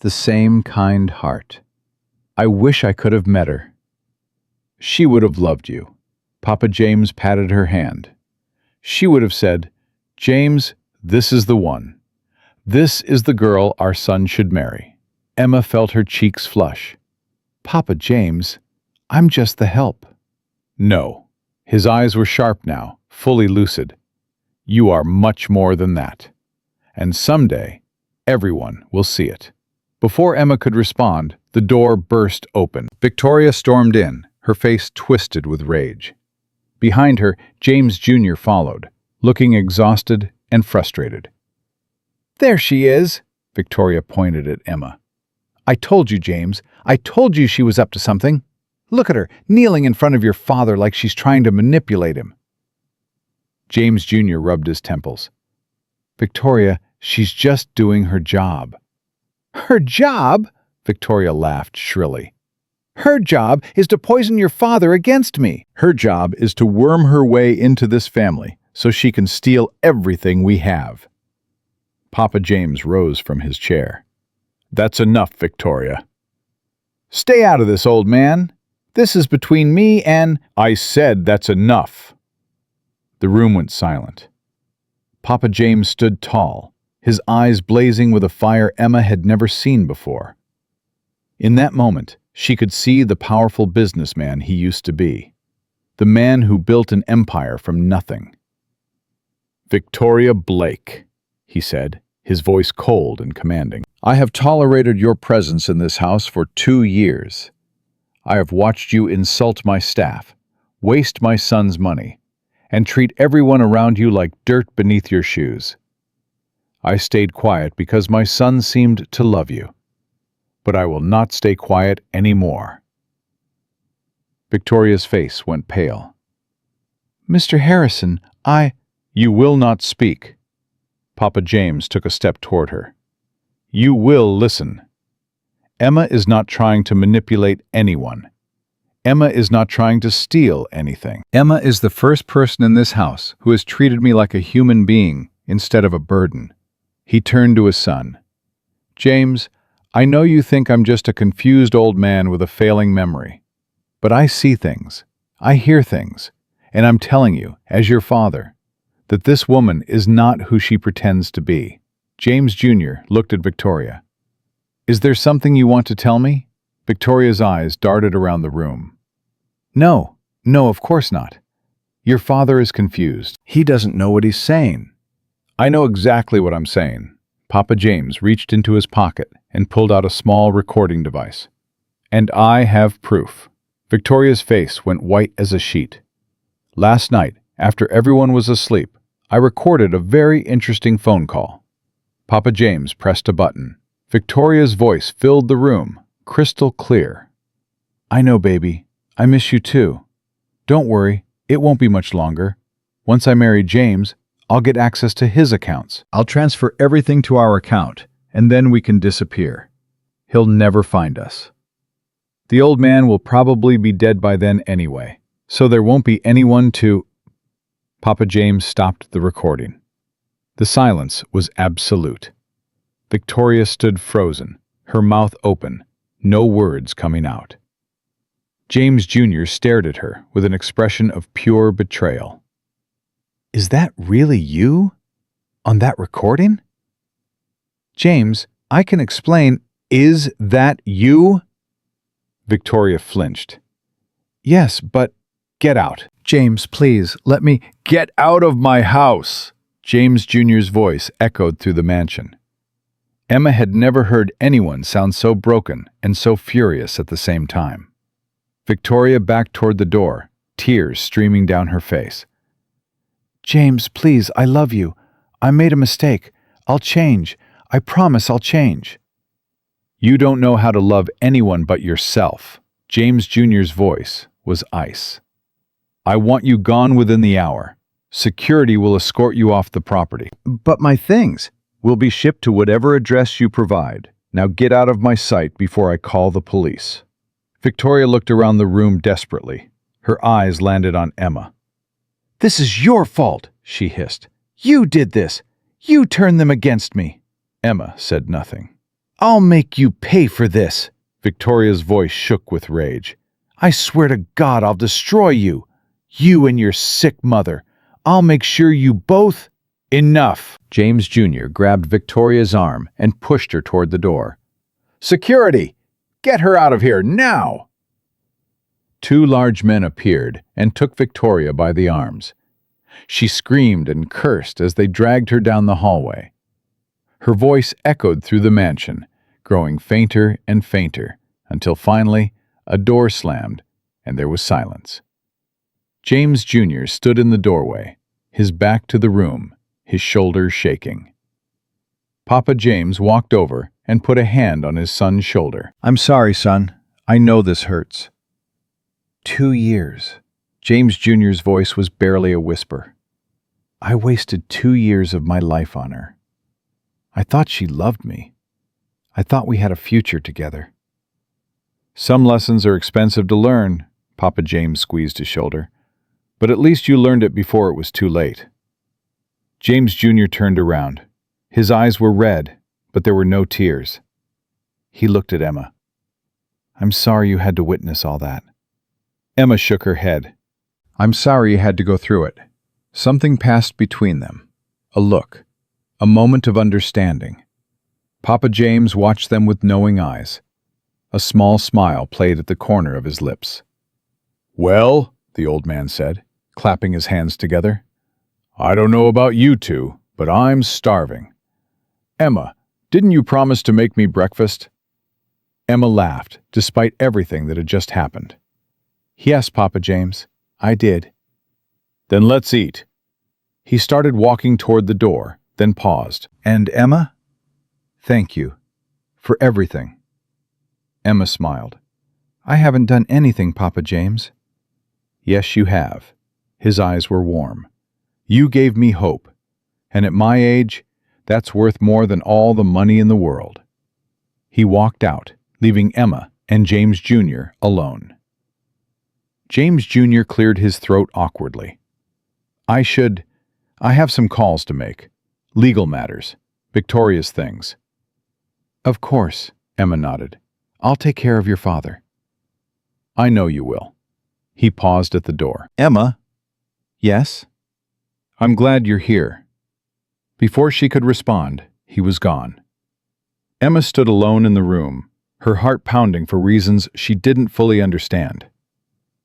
the same kind heart. I wish I could have met her. She would have loved you. Papa James patted her hand. She would have said, "James, this is the one. This is the girl our son should marry." Emma felt her cheeks flush. "Papa James, I'm just the help." "No." His eyes were sharp now, fully lucid. "You are much more than that. And someday, everyone will see it." Before Emma could respond, the door burst open. Victoria stormed in, her face twisted with rage. Behind her, James Jr. followed, looking exhausted and frustrated. "There she is," Victoria pointed at Emma. "I told you, James. I told you she was up to something. Look at her, kneeling in front of your father like she's trying to manipulate him." James Jr. rubbed his temples. "Victoria, she's just doing her job." "Her job?" Victoria laughed shrilly. "Her job is to poison your father against me. Her job is to worm her way into this family so she can steal everything we have." Papa James rose from his chair. "That's enough, Victoria." "Stay out of this, old man. This is between me and—" "I said that's enough." The room went silent. Papa James stood tall, his eyes blazing with a fire Emma had never seen before. In that moment, she could see the powerful businessman he used to be, the man who built an empire from nothing. "Victoria Blake," he said, his voice cold and commanding. "I have tolerated your presence in this house for 2 years. I have watched you insult my staff, waste my son's money, and treat everyone around you like dirt beneath your shoes. I stayed quiet because my son seemed to love you. But I will not stay quiet anymore." Victoria's face went pale. Mr. Harrison, You will not speak. Papa James took a step toward her. You will listen. Emma is not trying to manipulate anyone. Emma is not trying to steal anything. Emma is the first person in this house who has treated me like a human being instead of a burden. He turned to his son. James, I know you think I'm just a confused old man with a failing memory. But I see things. I hear things. And I'm telling you, as your father, that this woman is not who she pretends to be. James Jr. looked at Victoria. Is there something you want to tell me? Victoria's eyes darted around the room. No, of course not. Your father is confused. He doesn't know what he's saying. I know exactly what I'm saying. Papa James reached into his pocket and pulled out a small recording device. And I have proof. Victoria's face went white as a sheet. Last night, after everyone was asleep, I recorded a very interesting phone call. Papa James pressed a button. Victoria's voice filled the room, crystal clear. I know, baby. I miss you too. Don't worry, it won't be much longer. Once I marry James, I'll get access to his accounts. I'll transfer everything to our account, and then we can disappear. He'll never find us. The old man will probably be dead by then anyway, so there won't be anyone to... Papa James stopped the recording. The silence was absolute. Victoria stood frozen, her mouth open, no words coming out. James Jr. stared at her with an expression of pure betrayal. Is that really you? On that recording? James, I can explain. Is that you? Victoria flinched. Yes, but get out. James, please, let me get out of my house. James Jr.'s voice echoed through the mansion. Emma had never heard anyone sound so broken and so furious at the same time. Victoria backed toward the door, tears streaming down her face. James, please, I love you. I made a mistake. I'll change. I promise I'll change. You don't know how to love anyone but yourself. James Jr.'s voice was ice. I want you gone within the hour. Security will escort you off the property. But my things will be shipped to whatever address you provide. Now get out of my sight before I call the police. Victoria looked around the room desperately. Her eyes landed on Emma. This is your fault, she hissed. You did this. You turned them against me. Emma said nothing. I'll make you pay for this. Victoria's voice shook with rage. I swear to God I'll destroy you. You and your sick mother. I'll make sure you both... Enough! James Jr. grabbed Victoria's arm and pushed her toward the door. Security! Get her out of here, now! Two large men appeared and took Victoria by the arms. She screamed and cursed as they dragged her down the hallway. Her voice echoed through the mansion, growing fainter and fainter, until finally a door slammed and there was silence. James Jr. stood in the doorway, his back to the room, his shoulders shaking. Papa James walked over and put a hand on his son's shoulder. I'm sorry, son. I know this hurts. 2 years. James Jr.'s voice was barely a whisper. I wasted 2 years of my life on her. I thought she loved me. I thought we had a future together. Some lessons are expensive to learn, Papa James squeezed his shoulder. But at least you learned it before it was too late. James Jr. turned around. His eyes were red, but there were no tears. He looked at Emma. I'm sorry you had to witness all that. Emma shook her head. I'm sorry you had to go through it. Something passed between them. A look. A moment of understanding. Papa James watched them with knowing eyes. A small smile played at the corner of his lips. Well, the old man said, clapping his hands together. I don't know about you two, but I'm starving. Emma, didn't you promise to make me breakfast? Emma laughed, despite everything that had just happened. Yes, Papa James, I did. Then let's eat. He started walking toward the door, then paused. And Emma? Thank you. For everything. Emma smiled. I haven't done anything, Papa James. Yes, you have. His eyes were warm. "You gave me hope, and at my age, that's worth more than all the money in the world." He walked out, leaving Emma and James Jr. alone. James Jr. cleared his throat awkwardly. I have some calls to make. Legal matters. Victoria's things." "Of course," Emma nodded. "I'll take care of your father." "I know you will." He paused at the door. "Emma?" "Yes?" "I'm glad you're here." Before she could respond, he was gone. Emma stood alone in the room, her heart pounding for reasons she didn't fully understand.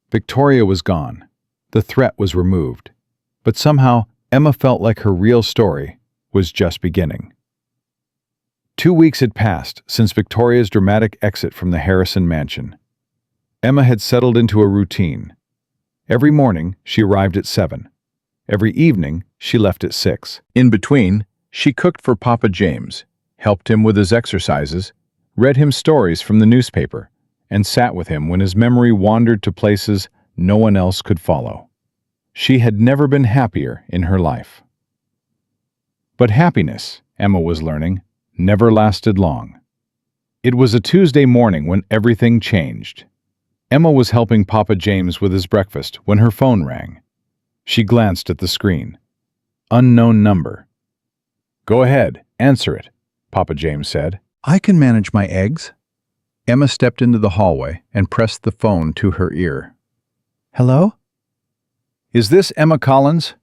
Victoria was gone. The threat was removed. But somehow, Emma felt like her real story was just beginning. 2 weeks had passed since Victoria's dramatic exit from the Harrison mansion. Emma had settled into a routine. Every morning, she arrived at 7. Every evening, she left at 6. In between, she cooked for Papa James, helped him with his exercises, read him stories from the newspaper, and sat with him when his memory wandered to places no one else could follow. She had never been happier in her life. But happiness, Emma was learning, never lasted long. It was a Tuesday morning when everything changed. Emma was helping Papa James with his breakfast when her phone rang. She glanced at the screen. Unknown number. "Go ahead, answer it," Papa James said. "I can manage my eggs." Emma stepped into the hallway and pressed the phone to her ear. "Hello? Is this Emma Collins?"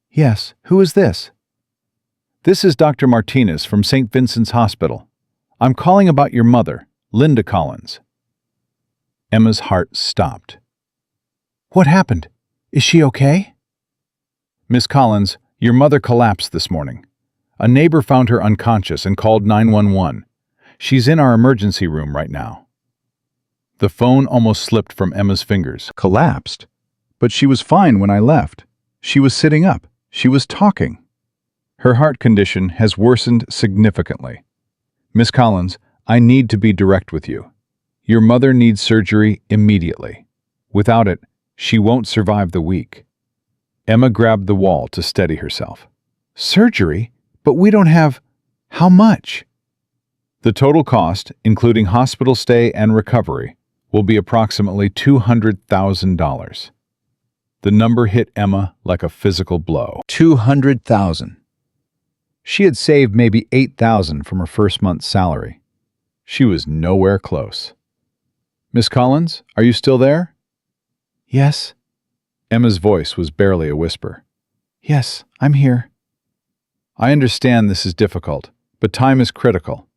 "Yes, who is this?" "This is Dr. Martinez from St. Vincent's Hospital. I'm calling about your mother, Linda Collins." Emma's heart stopped. "What happened? Is she okay?" "Miss Collins, your mother collapsed this morning. A neighbor found her unconscious and called 911. She's in our emergency room right now." The phone almost slipped from Emma's fingers. "Collapsed? But she was fine when I left. She was sitting up. She was talking." "Her heart condition has worsened significantly. Miss Collins, I need to be direct with you. Your mother needs surgery immediately. Without it, she won't survive the week." Emma grabbed the wall to steady herself. "Surgery? But we don't have... How much?" "The total cost, including hospital stay and recovery, will be approximately $200,000. The number hit Emma like a physical blow. 200,000. She had saved maybe 8,000 from her first month's salary. She was nowhere close. "Miss Collins, are you still there?" "Yes." Emma's voice was barely a whisper. "Yes, I'm here." "I understand this is difficult, but time is critical.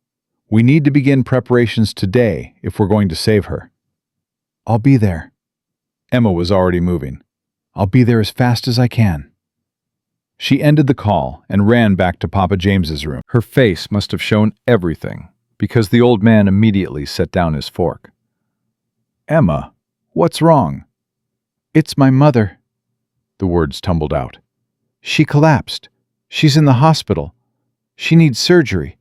We need to begin preparations today if we're going to save her." "I'll be there." Emma was already moving. "I'll be there as fast as I can." She ended the call and ran back to Papa James's room. Her face must have shown everything, because the old man immediately set down his fork. "Emma, what's wrong?" "It's my mother." The words tumbled out. "She collapsed. She's in the hospital. She needs surgery.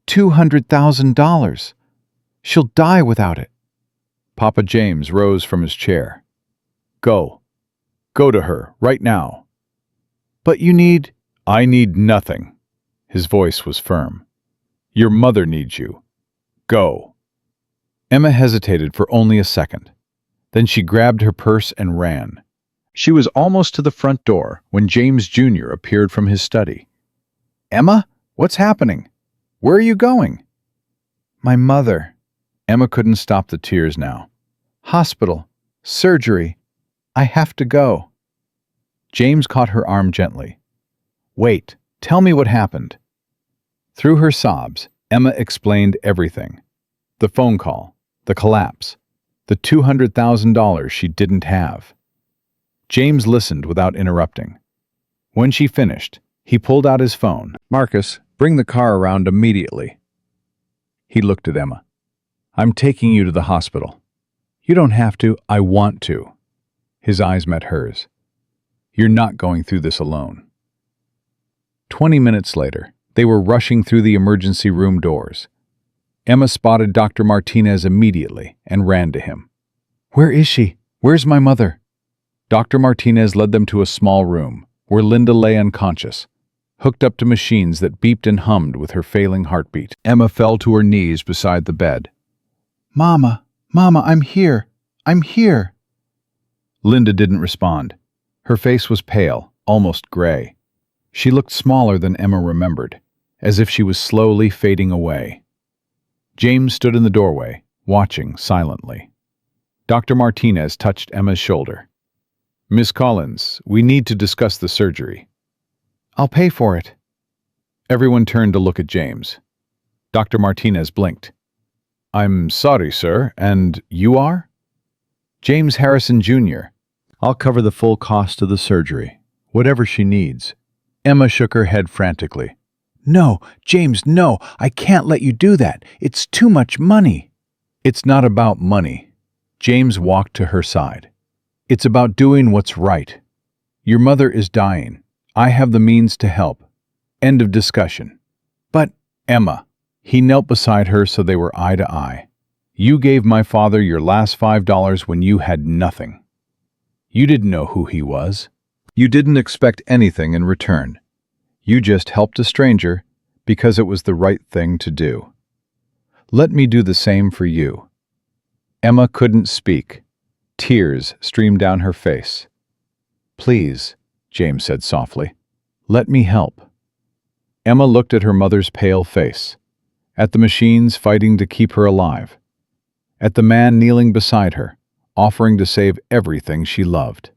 $200,000. She'll die without it." Papa James rose from his chair. "Go. Go to her, right now." "But you need—" "I need nothing." His voice was firm. "Your mother needs you. Go." Emma hesitated for only a second. Then she grabbed her purse and ran. She was almost to the front door when James Jr. appeared from his study. "Emma, what's happening? Where are you going?" "My mother." Emma couldn't stop the tears now. "Hospital. Surgery. I have to go." James caught her arm gently. "Wait, tell me what happened." Through her sobs, Emma explained everything. The phone call, the collapse, the $200,000 she didn't have. James listened without interrupting. When she finished, he pulled out his phone. "Marcus, bring the car around immediately." He looked at Emma. "I'm taking you to the hospital." "You don't have to. I want to." His eyes met hers. "You're not going through this alone." 20 minutes later, they were rushing through the emergency room doors. Emma spotted Dr. Martinez immediately and ran to him. "Where is she? Where's my mother?" Dr. Martinez led them to a small room where Linda lay unconscious, hooked up to machines that beeped and hummed with her failing heartbeat. Emma fell to her knees beside the bed. Mama, Mama, I'm here. I'm here. Linda didn't respond. Her face was pale, almost gray. She looked smaller than Emma remembered, as if she was slowly fading away. James stood in the doorway, watching silently. Dr. Martinez touched Emma's shoulder. Miss Collins, we need to discuss the surgery. I'll pay for it. Everyone turned to look at James. Dr. Martinez blinked. I'm sorry, sir, and you are? James Harrison, Jr. I'll cover the full cost of the surgery, whatever she needs. Emma shook her head frantically. No, James, no, I can't let you do that. It's too much money. It's not about money. James walked to her side. It's about doing what's right. Your mother is dying. I have the means to help. End of discussion. But, Emma, he knelt beside her so they were eye to eye. You gave my father your last $5 when you had nothing. You didn't know who he was. You didn't expect anything in return. You just helped a stranger because it was the right thing to do. Let me do the same for you. Emma couldn't speak. Tears streamed down her face. Please, James said softly, let me help. Emma looked at her mother's pale face, at the machines fighting to keep her alive, at the man kneeling beside her, offering to save everything she loved.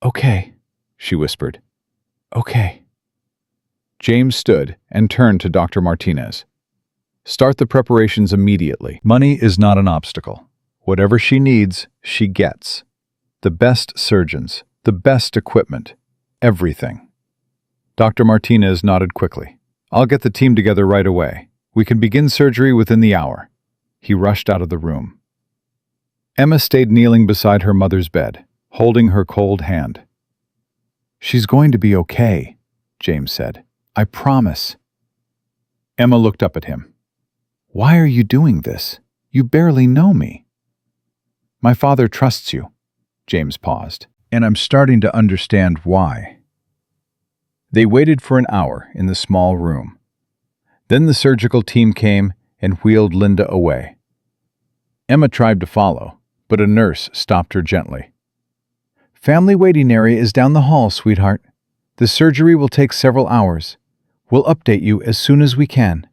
Okay, she whispered. Okay. James stood and turned to Dr. Martinez. Start the preparations immediately. Money is not an obstacle. Whatever she needs, she gets. The best surgeons, the best equipment, everything. Dr. Martinez nodded quickly. I'll get the team together right away. We can begin surgery within the hour. He rushed out of the room. Emma stayed kneeling beside her mother's bed, holding her cold hand. She's going to be okay, James said. I promise. Emma looked up at him. Why are you doing this? You barely know me. My father trusts you. James paused, and I'm starting to understand why. They waited for an hour in the small room. Then the surgical team came and wheeled Linda away. Emma tried to follow, but a nurse stopped her gently. Family waiting area is down the hall, sweetheart. The surgery will take several hours. We'll update you as soon as we can.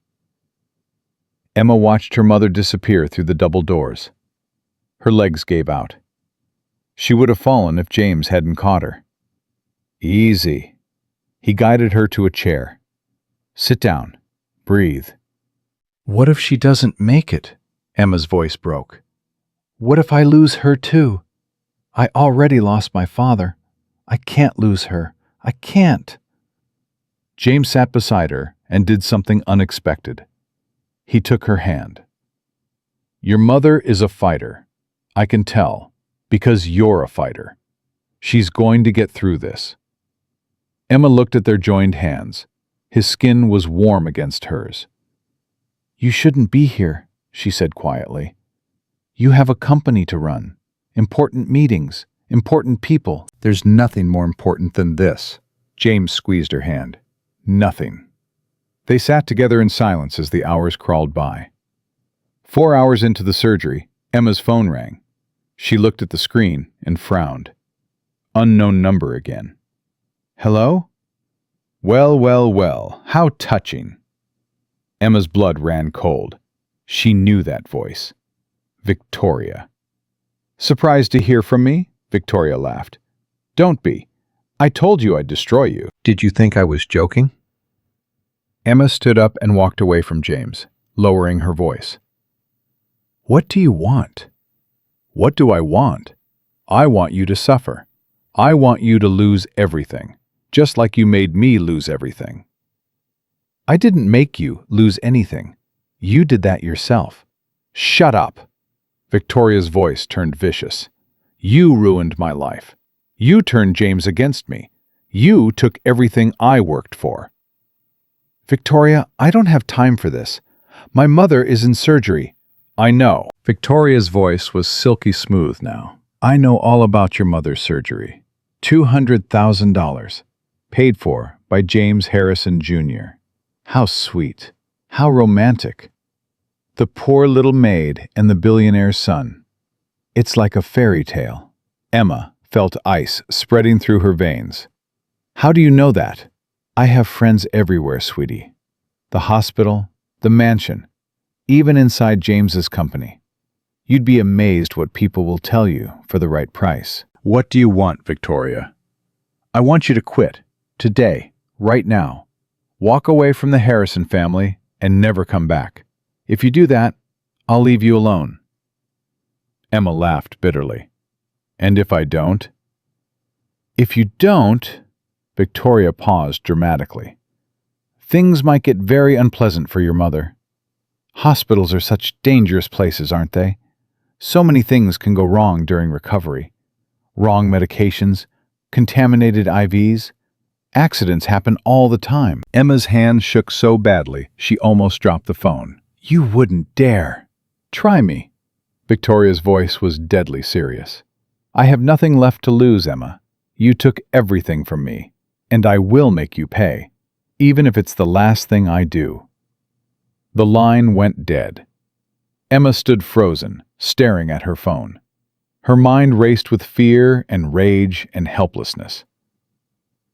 Emma watched her mother disappear through the double doors. Her legs gave out. She would have fallen if James hadn't caught her. Easy. He guided her to a chair. Sit down. Breathe. What if she doesn't make it? Emma's voice broke. What if I lose her too? I already lost my father. I can't lose her. I can't. James sat beside her and did something unexpected. He took her hand. Your mother is a fighter. I can tell, because you're a fighter. She's going to get through this. Emma looked at their joined hands. His skin was warm against hers. You shouldn't be here, she said quietly. You have a company to run, important meetings, important people. There's nothing more important than this. James squeezed her hand. Nothing. They sat together in silence as the hours crawled by. 4 hours into the surgery, Emma's phone rang. She looked at the screen and frowned. Unknown number again. Hello? Well, well, well, how touching. Emma's blood ran cold. She knew that voice. Victoria. Surprised to hear from me? Victoria laughed. Don't be. I told you I'd destroy you. Did you think I was joking? Emma stood up and walked away from James, lowering her voice. What do you want? What do I want? I want you to suffer. I want you to lose everything, just like you made me lose everything. I didn't make you lose anything. You did that yourself. Shut up. Victoria's voice turned vicious. You ruined my life. You turned James against me. You took everything I worked for. Victoria, I don't have time for this. My mother is in surgery. I know. Victoria's voice was silky smooth now. I know all about your mother's surgery. $200,000. Paid for by James Harrison Jr. How sweet. How romantic. The poor little maid and the billionaire's son. It's like a fairy tale. Emma felt ice spreading through her veins. How do you know that? I have friends everywhere, sweetie. The hospital, the mansion, even inside James's company. You'd be amazed what people will tell you for the right price. What do you want, Victoria? I want you to quit. Today. Right now. Walk away from the Harrison family and never come back. If you do that, I'll leave you alone. Emma laughed bitterly. And if I don't? If you don't, Victoria paused dramatically. Things might get very unpleasant for your mother. Hospitals are such dangerous places, aren't they? So many things can go wrong during recovery. Wrong medications, contaminated IVs. Accidents happen all the time. Emma's hand shook so badly, she almost dropped the phone. You wouldn't dare. Try me. Victoria's voice was deadly serious. I have nothing left to lose, Emma. You took everything from me, and I will make you pay, even if it's the last thing I do. The line went dead. Emma stood frozen, staring at her phone. Her mind raced with fear and rage and helplessness.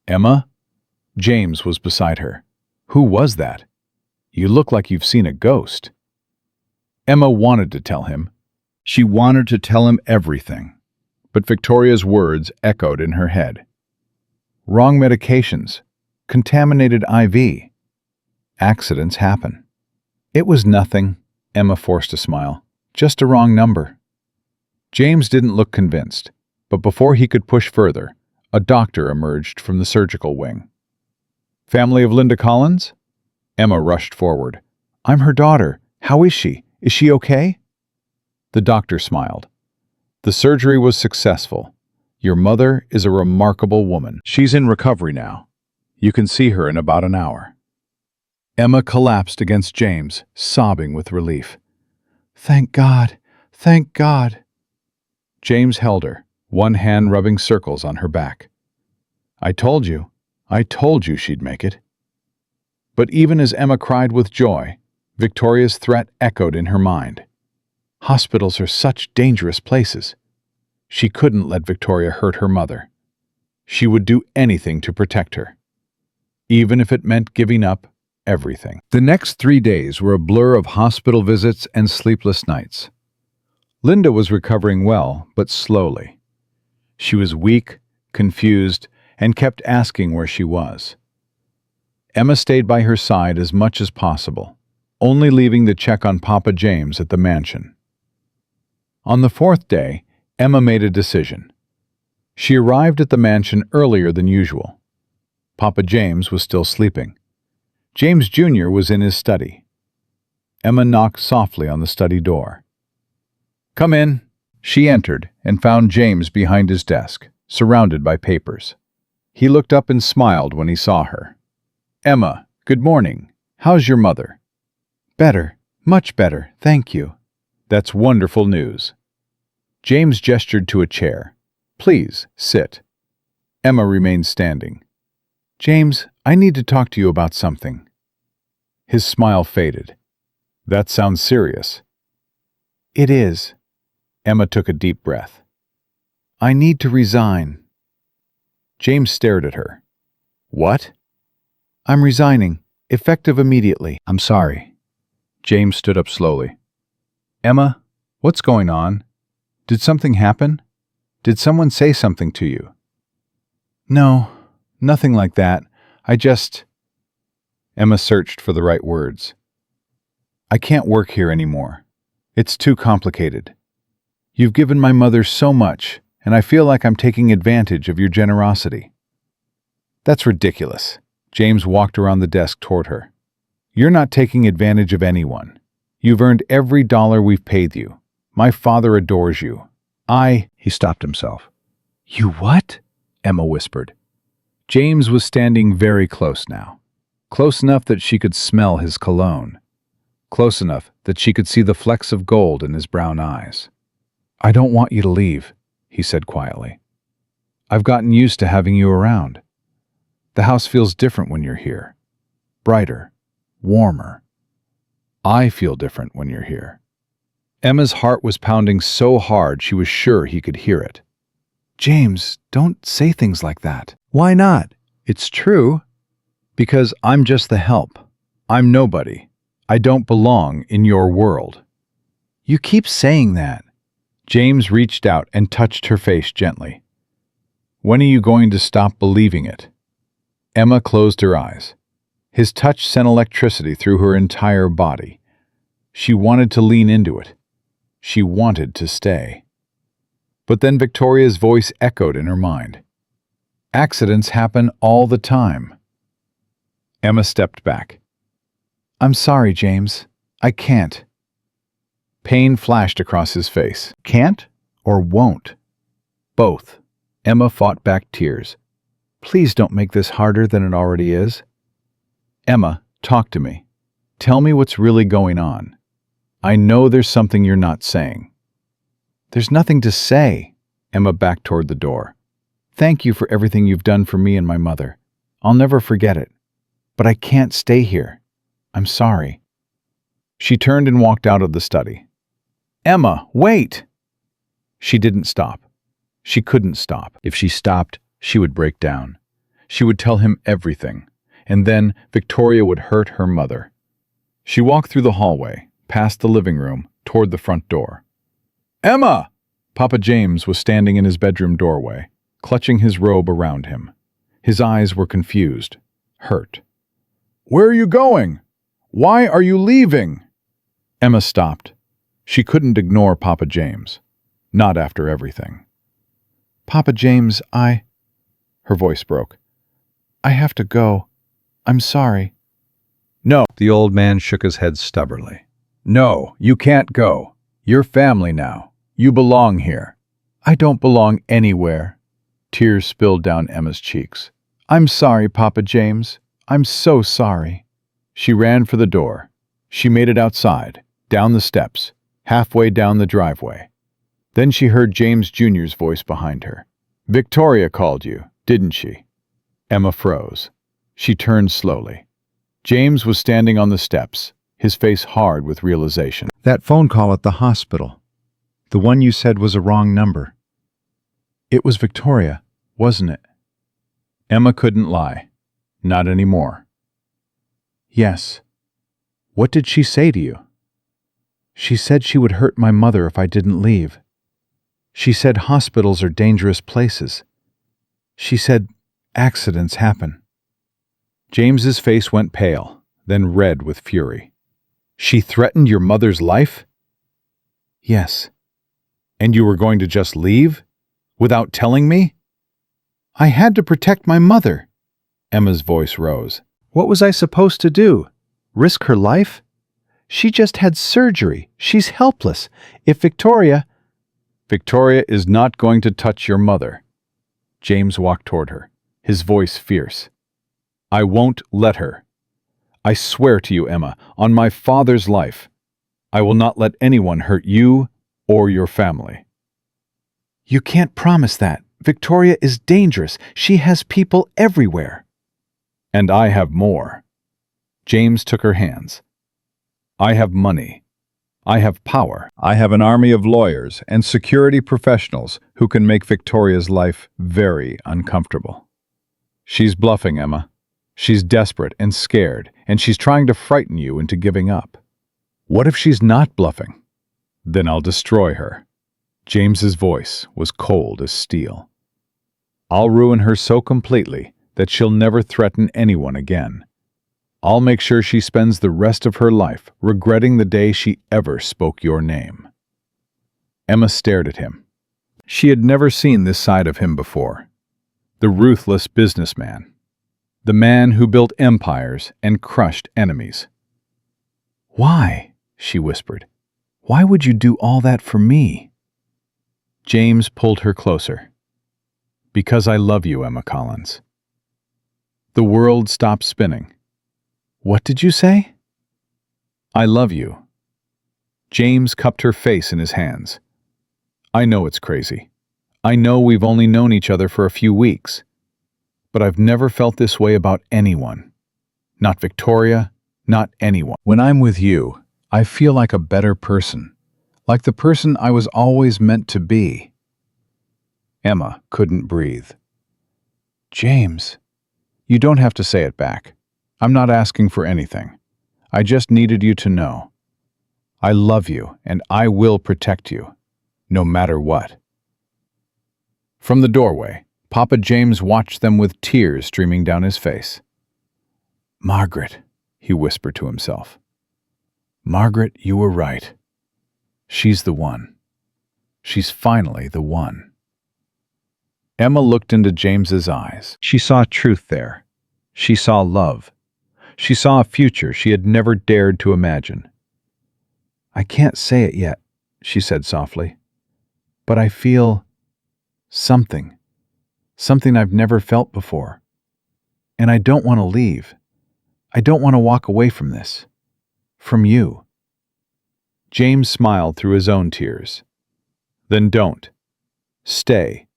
Emma? James was beside her. Who was that? You look like you've seen a ghost. Emma wanted to tell him. She wanted to tell him everything. But Victoria's words echoed in her head. Wrong medications. Contaminated IV. Accidents happen. It was nothing. Emma forced a smile. Just a wrong number. James didn't look convinced, but before he could push further, a doctor emerged from the surgical wing. Family of Linda Collins? Emma rushed forward. I'm her daughter. How is she? Is she okay? The doctor smiled. The surgery was successful. Your mother is a remarkable woman. She's in recovery now. You can see her in about an hour. Emma collapsed against James, sobbing with relief. Thank God. Thank God. James held her, one hand rubbing circles on her back. I told you she'd make it. But even as Emma cried with joy, Victoria's threat echoed in her mind. Hospitals are such dangerous places. She couldn't let Victoria hurt her mother. She would do anything to protect her, even if it meant giving up everything. The next 3 days were a blur of hospital visits and sleepless nights. Linda was recovering well, but slowly. She was weak, confused, and kept asking where she was. Emma stayed by her side as much as possible, only leaving to check on Papa James at the mansion. On the 4th day, Emma made a decision. She arrived at the mansion earlier than usual. Papa James was still sleeping. James Jr. was in his study. Emma knocked softly on the study door. Come in. She entered and found James behind his desk, surrounded by papers. He looked up and smiled when he saw her. Emma, good morning. How's your mother? Better, much better, thank you. That's wonderful news. James gestured to a chair. Please, sit. Emma remained standing. James, I need to talk to you about something. His smile faded. That sounds serious. It is. Emma took a deep breath. I need to resign. James stared at her. What? I'm resigning, effective immediately. I'm sorry. James stood up slowly. Emma, what's going on? Did something happen? Did someone say something to you? No, nothing like that. Emma searched for the right words. I can't work here anymore. It's too complicated. You've given my mother so much, and I feel like I'm taking advantage of your generosity. That's ridiculous. James walked around the desk toward her. You're not taking advantage of anyone. You've earned every dollar we've paid you. My father adores you. He stopped himself. You what? Emma whispered. James was standing very close now. Close enough that she could smell his cologne. Close enough that she could see the flecks of gold in his brown eyes. I don't want you to leave. he said quietly. "I've gotten used to having you around. The house feels different when you're here. Brighter, warmer. I feel different when you're here." Emma's heart was pounding so hard she was sure he could hear it. "James, don't say things like that." "Why not? It's true. Because I'm just the help. I'm nobody. I don't belong in your world." "You keep saying that." James reached out and touched her face gently. "When are you going to stop believing it?" Emma closed her eyes. His touch sent electricity through her entire body. She wanted to lean into it. She wanted to stay. But then Victoria's voice echoed in her mind. "Accidents happen all the time." Emma stepped back. "I'm sorry, James. I can't." Pain flashed across his face. "Can't or won't?" "Both." Emma fought back tears. "Please don't make this harder than it already is." "Emma, talk to me. Tell me what's really going on. I know there's something you're not saying." "There's nothing to say." Emma backed toward the door. "Thank you for everything you've done for me and my mother. I'll never forget it. But I can't stay here. I'm sorry." She turned and walked out of the study. "Emma, wait!" She didn't stop. She couldn't stop. If she stopped, she would break down. She would tell him everything, and then Victoria would hurt her mother. She walked through the hallway, past the living room, toward the front door. "Emma!" Papa James was standing in his bedroom doorway, clutching his robe around him. His eyes were confused, hurt. "Where are you going? Why are you leaving?" Emma stopped. She couldn't ignore Papa James. Not after everything. "Papa James, Her voice broke. "I have to go. I'm sorry." "No." The old man shook his head stubbornly. "No, you can't go. You're family now. You belong here." "I don't belong anywhere." Tears spilled down Emma's cheeks. "I'm sorry, Papa James. I'm so sorry." She ran for the door. She made it outside, down the steps, halfway down the driveway. Then she heard James Jr.'s voice behind her. "Victoria called you, didn't she?" Emma froze. She turned slowly. James was standing on the steps, his face hard with realization. "That phone call at the hospital. The one you said was a wrong number. It was Victoria, wasn't it?" Emma couldn't lie. Not anymore. "Yes." "What did she say to you?" "She said she would hurt my mother if I didn't leave. She said hospitals are dangerous places. She said accidents happen." James's face went pale, then red with fury. "She threatened your mother's life?" "Yes." "And you were going to just leave? Without telling me?" "I had to protect my mother." Emma's voice rose. "What was I supposed to do? Risk her life? She just had surgery. She's helpless. If Victoria—" "Victoria is not going to touch your mother." James walked toward her, his voice fierce. "I won't let her. I swear to you, Emma, on my father's life, I will not let anyone hurt you or your family." "You can't promise that. Victoria is dangerous. She has people everywhere." "And I have more." James took her hands. "I have money. I have power. I have an army of lawyers and security professionals who can make Victoria's life very uncomfortable." "She's bluffing, Emma. She's desperate and scared, and she's trying to frighten you into giving up." "What if she's not bluffing?" "Then I'll destroy her." James's voice was cold as steel. "I'll ruin her so completely that she'll never threaten anyone again. I'll make sure she spends the rest of her life regretting the day she ever spoke your name." Emma stared at him. She had never seen this side of him before. The ruthless businessman. The man who built empires and crushed enemies. "Why?" she whispered. "Why would you do all that for me?" James pulled her closer. "Because I love you, Emma Collins." The world stopped spinning. "What did you say?" "I love you." James cupped her face in his hands. "I know it's crazy. I know we've only known each other for a few weeks, but I've never felt this way about anyone. Not Victoria, not anyone. When I'm with you, I feel like a better person, like the person I was always meant to be." Emma couldn't breathe. "James, you don't have to say it back. I'm not asking for anything. I just needed you to know. I love you and I will protect you, no matter what." From the doorway, Papa James watched them with tears streaming down his face. "Margaret," he whispered to himself. "Margaret, you were right. She's the one. She's finally the one." Emma looked into James's eyes. She saw truth there. She saw love. She saw a future she had never dared to imagine. "I can't say it yet," she said softly, "but I feel something I've never felt before. And I don't want to leave. I don't want to walk away from this. From you." James smiled through his own tears. "Then don't. Stay.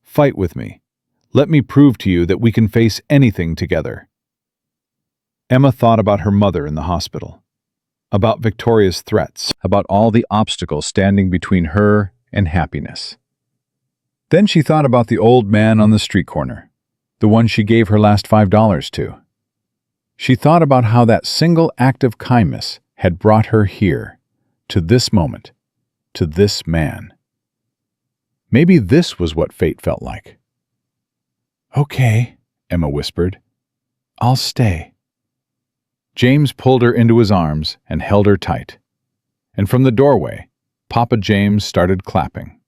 Fight with me. Let me prove to you that we can face anything together." Emma thought about her mother in the hospital, about Victoria's threats, about all the obstacles standing between her and happiness. Then she thought about the old man on the street corner, the one she gave her last $5 to. She thought about how that single act of kindness had brought her here, to this moment, to this man. Maybe this was what fate felt like. "Okay," Emma whispered. "I'll stay." James pulled her into his arms and held her tight. And from the doorway, Papa James started clapping.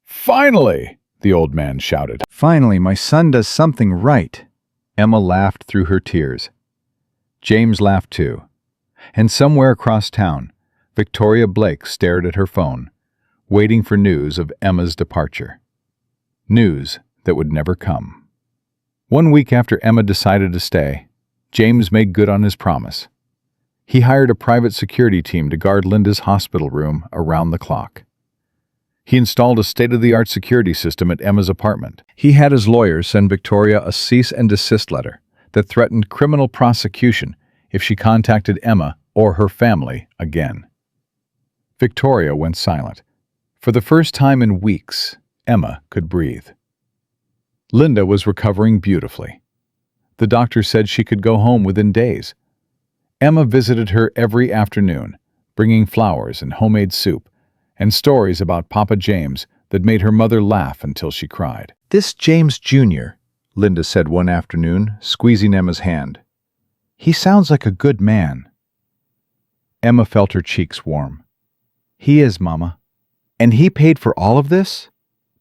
"Finally!" the old man shouted. "Finally, my son does something right." Emma laughed through her tears. James laughed too. And somewhere across town, Victoria Blake stared at her phone, waiting for news of Emma's departure. News that would never come. 1 week after Emma decided to stay, James made good on his promise. He hired a private security team to guard Linda's hospital room around the clock. He installed a state-of-the-art security system at Emma's apartment. He had his lawyers send Victoria a cease and desist letter that threatened criminal prosecution if she contacted Emma or her family again. Victoria went silent. For the first time in weeks, Emma could breathe. Linda was recovering beautifully. The doctor said she could go home within days. Emma visited her every afternoon, bringing flowers and homemade soup, and stories about Papa James that made her mother laugh until she cried. "This James Jr.," Linda said one afternoon, squeezing Emma's hand. "He sounds like a good man." Emma felt her cheeks warm. "He is, Mama. And he paid for all of this?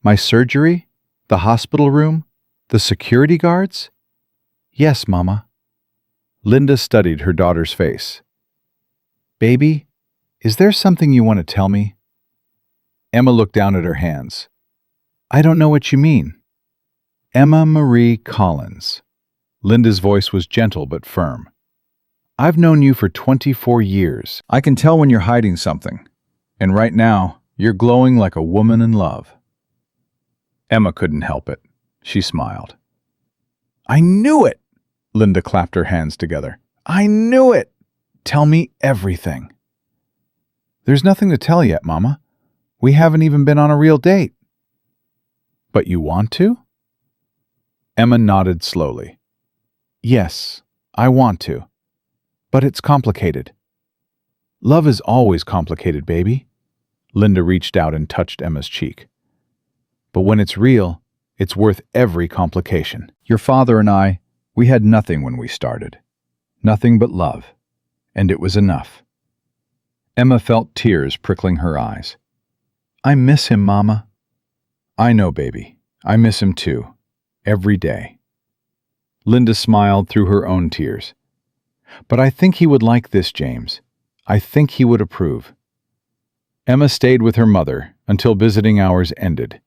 My surgery? The hospital room? The security guards?" "Yes, Mama." Linda studied her daughter's face. "Baby, is there something you want to tell me?" Emma looked down at her hands. "I don't know what you mean." "Emma Marie Collins." Linda's voice was gentle but firm. "I've known you for 24 years. I can tell when you're hiding something. And right now, you're glowing like a woman in love." Emma couldn't help it. She smiled. "I knew it!" Linda clapped her hands together. "I knew it! Tell me everything." "There's nothing to tell yet, Mama. We haven't even been on a real date." "But you want to?" Emma nodded slowly. "Yes, I want to. But it's complicated." "Love is always complicated, baby." Linda reached out and touched Emma's cheek. "But when it's real, it's worth every complication. Your father and I, we had nothing when we started. Nothing but love. And it was enough." Emma felt tears prickling her eyes. "I miss him, Mama." "I know, baby. I miss him too. Every day." Linda smiled through her own tears. "But I think he would like this, James. I think he would approve." Emma stayed with her mother until visiting hours ended.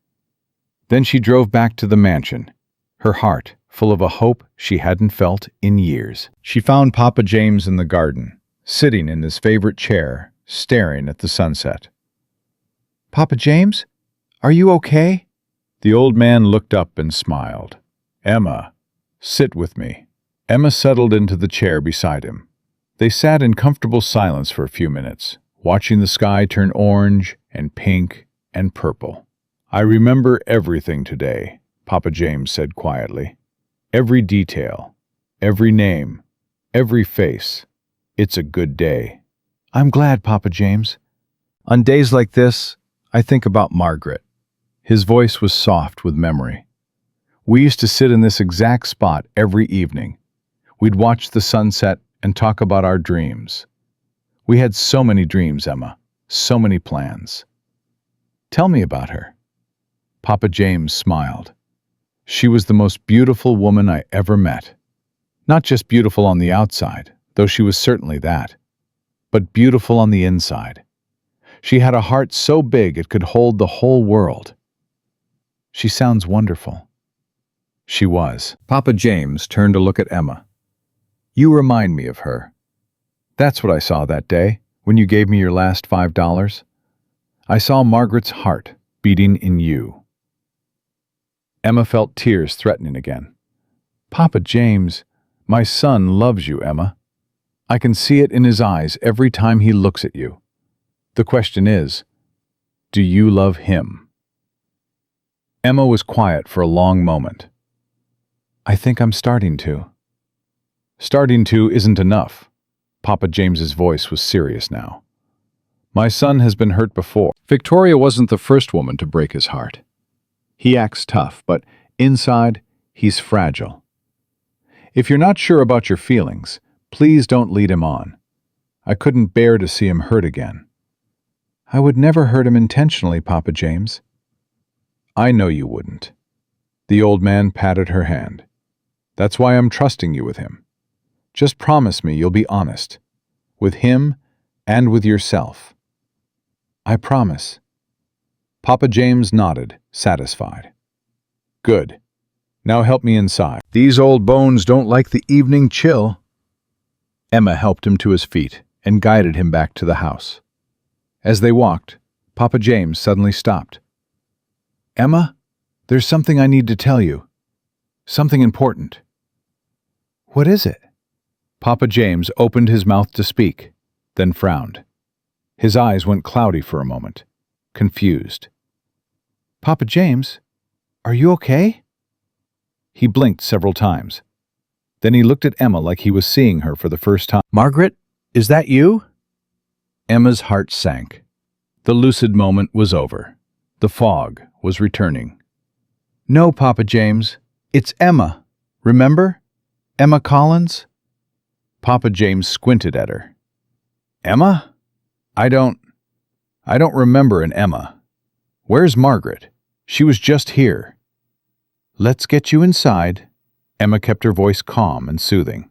Then she drove back to the mansion, her heart full of a hope she hadn't felt in years. She found Papa James in the garden, sitting in his favorite chair, staring at the sunset. "Papa James, are you okay?" The old man looked up and smiled. "Emma, sit with me." Emma settled into the chair beside him. They sat in comfortable silence for a few minutes, watching the sky turn orange and pink and purple. "I remember everything today," Papa James said quietly. "Every detail, every name, every face. It's a good day." I'm glad, Papa James. On days like this, I think about Margaret. His voice was soft with memory. We used to sit in this exact spot every evening. We'd watch the sunset and talk about our dreams. We had so many dreams, Emma, so many plans. Tell me about her. Papa James smiled. She was the most beautiful woman I ever met. Not just beautiful on the outside, though she was certainly that, but beautiful on the inside. She had a heart so big it could hold the whole world. She sounds wonderful. She was. Papa James turned to look at Emma. You remind me of her. That's what I saw that day, when you gave me your last $5. I saw Margaret's heart beating in you. Emma felt tears threatening again. Papa James, my son loves you, Emma. I can see it in his eyes every time he looks at you. The question is, do you love him? Emma was quiet for a long moment. I think I'm starting to. Starting to isn't enough. Papa James's voice was serious now. My son has been hurt before. Victoria wasn't the first woman to break his heart. He acts tough, but inside, he's fragile. If you're not sure about your feelings, please don't lead him on. I couldn't bear to see him hurt again. I would never hurt him intentionally, Papa James. I know you wouldn't. The old man patted her hand. That's why I'm trusting you with him. Just promise me you'll be honest. With him and with yourself. I promise. Papa James nodded, satisfied. Good. Now help me inside. These old bones don't like the evening chill. Emma helped him to his feet and guided him back to the house. As they walked, Papa James suddenly stopped. Emma, there's something I need to tell you. Something important. What is it? Papa James opened his mouth to speak, then frowned. His eyes went cloudy for a moment, confused. Papa James, are you okay? He blinked several times. Then he looked at Emma like he was seeing her for the first time. Margaret, is that you? Emma's heart sank. The lucid moment was over. The fog was returning. No, Papa James, it's Emma. Remember? Emma Collins? Papa James squinted at her. Emma? I don't remember an Emma. Where's Margaret? She was just here. Let's get you inside. Emma kept her voice calm and soothing.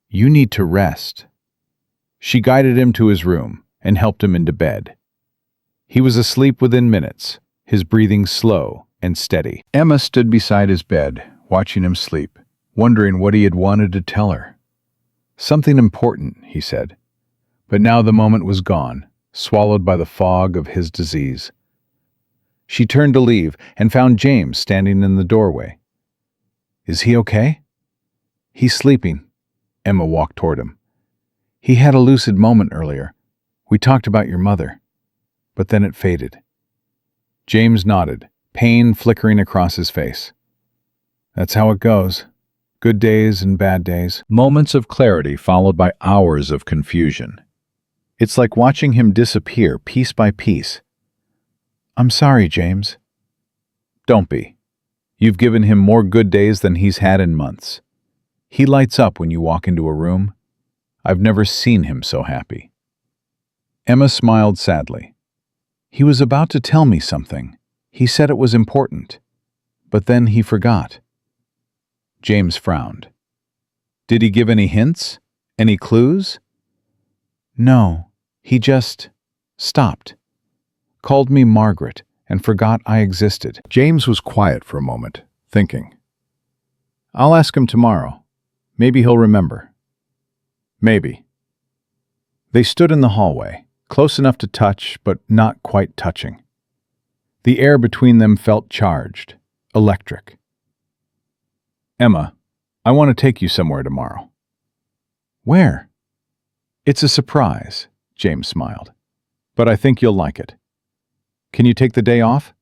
You need to rest. She guided him to his room and helped him into bed. He was asleep within minutes, his breathing slow and steady. Emma stood beside his bed, watching him sleep, wondering what he had wanted to tell her. Something important, he said. But now the moment was gone, swallowed by the fog of his disease. She turned to leave and found James standing in the doorway. Is he okay? He's sleeping. Emma walked toward him. He had a lucid moment earlier. We talked about your mother. But then it faded. James nodded, pain flickering across his face. That's how it goes. Good days and bad days. Moments of clarity followed by hours of confusion. It's like watching him disappear piece by piece. I'm sorry, James. Don't be. You've given him more good days than he's had in months. He lights up when you walk into a room. I've never seen him so happy. Emma smiled sadly. He was about to tell me something. He said it was important. But then he forgot. James frowned. Did he give any hints? Any clues? No, he just stopped. Called me Margaret and forgot I existed. James was quiet for a moment, thinking. I'll ask him tomorrow. Maybe he'll remember. Maybe. They stood in the hallway, close enough to touch, but not quite touching. The air between them felt charged, electric. "Emma, I want to take you somewhere tomorrow." "Where?" "It's a surprise," James smiled. "But I think you'll like it. Can you take the day off?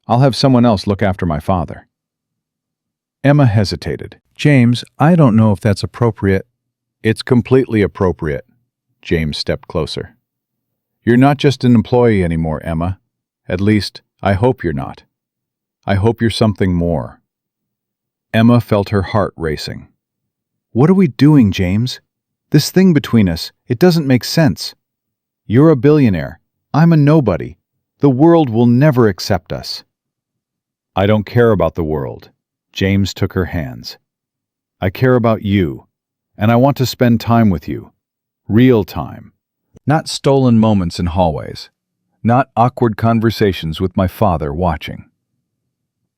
I'll have someone else look after my father." Emma hesitated. "James, I don't know if that's appropriate." "It's completely appropriate." James stepped closer. "You're not just an employee anymore, Emma. At least, I hope you're not. I hope you're something more." Emma felt her heart racing. "What are we doing, James? This thing between us, it doesn't make sense. You're a billionaire. I'm a nobody. The world will never accept us." "I don't care about the world." James took her hands. "I care about you, and I want to spend time with you. Real time. Not stolen moments in hallways. Not awkward conversations with my father watching."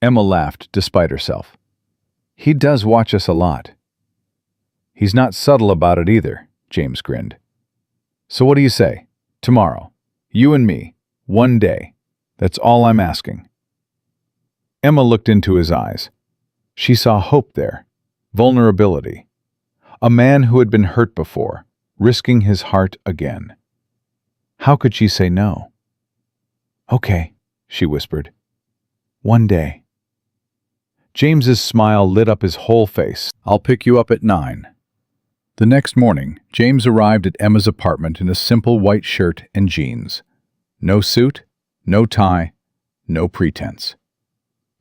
Emma laughed despite herself. "He does watch us a lot." "He's not subtle about it either," James grinned. "So what do you say? Tomorrow. You and me. One day. That's all I'm asking." Emma looked into his eyes. She saw hope there, vulnerability. A man who had been hurt before, risking his heart again. How could she say no? "Okay," she whispered. "One day." James's smile lit up his whole face. "I'll pick you up at 9. The next morning, James arrived at Emma's apartment in a simple white shirt and jeans. No suit, no tie, no pretense.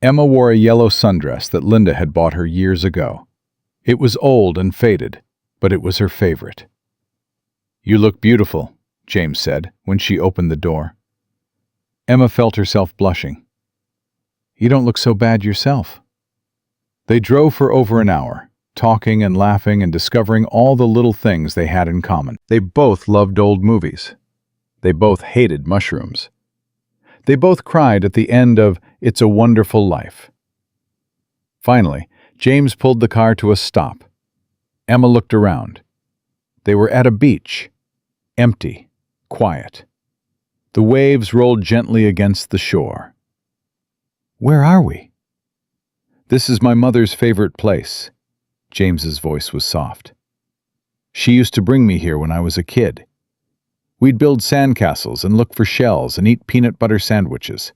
Emma wore a yellow sundress that Linda had bought her years ago. It was old and faded, but it was her favorite. "You look beautiful," James said when she opened the door. Emma felt herself blushing. "You don't look so bad yourself." They drove for over an hour, talking and laughing and discovering all the little things they had in common. They both loved old movies. They both hated mushrooms. They both cried at the end of It's a Wonderful Life. Finally, James pulled the car to a stop. Emma looked around. They were at a beach. Empty. Quiet. The waves rolled gently against the shore. "Where are we?" "This is my mother's favorite place." James's voice was soft. "She used to bring me here when I was a kid. We'd build sandcastles and look for shells and eat peanut butter sandwiches.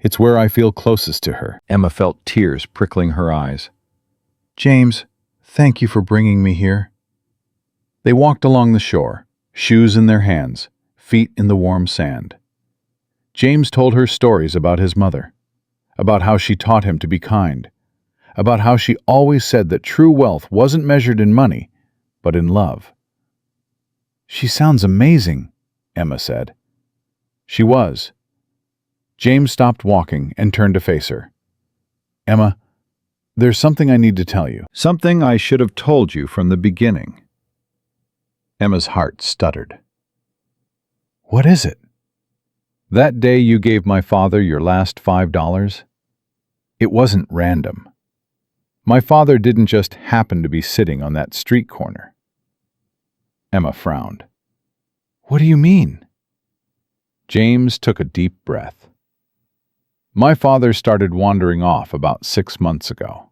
It's where I feel closest to her." Emma felt tears prickling her eyes. "James, thank you for bringing me here." They walked along the shore, shoes in their hands, feet in the warm sand. James told her stories about his mother, about how she taught him to be kind, about how she always said that true wealth wasn't measured in money, but in love. "She sounds amazing," Emma said. She was. James stopped walking and turned to face her. "Emma, there's something I need to tell you. Something I should have told you from the beginning." Emma's heart stuttered. "What is it?" "That day you gave my father your last $5, it wasn't random. My father didn't just happen to be sitting on that street corner." Emma frowned. "What do you mean?" James took a deep breath. "My father started wandering off about 6 months ago.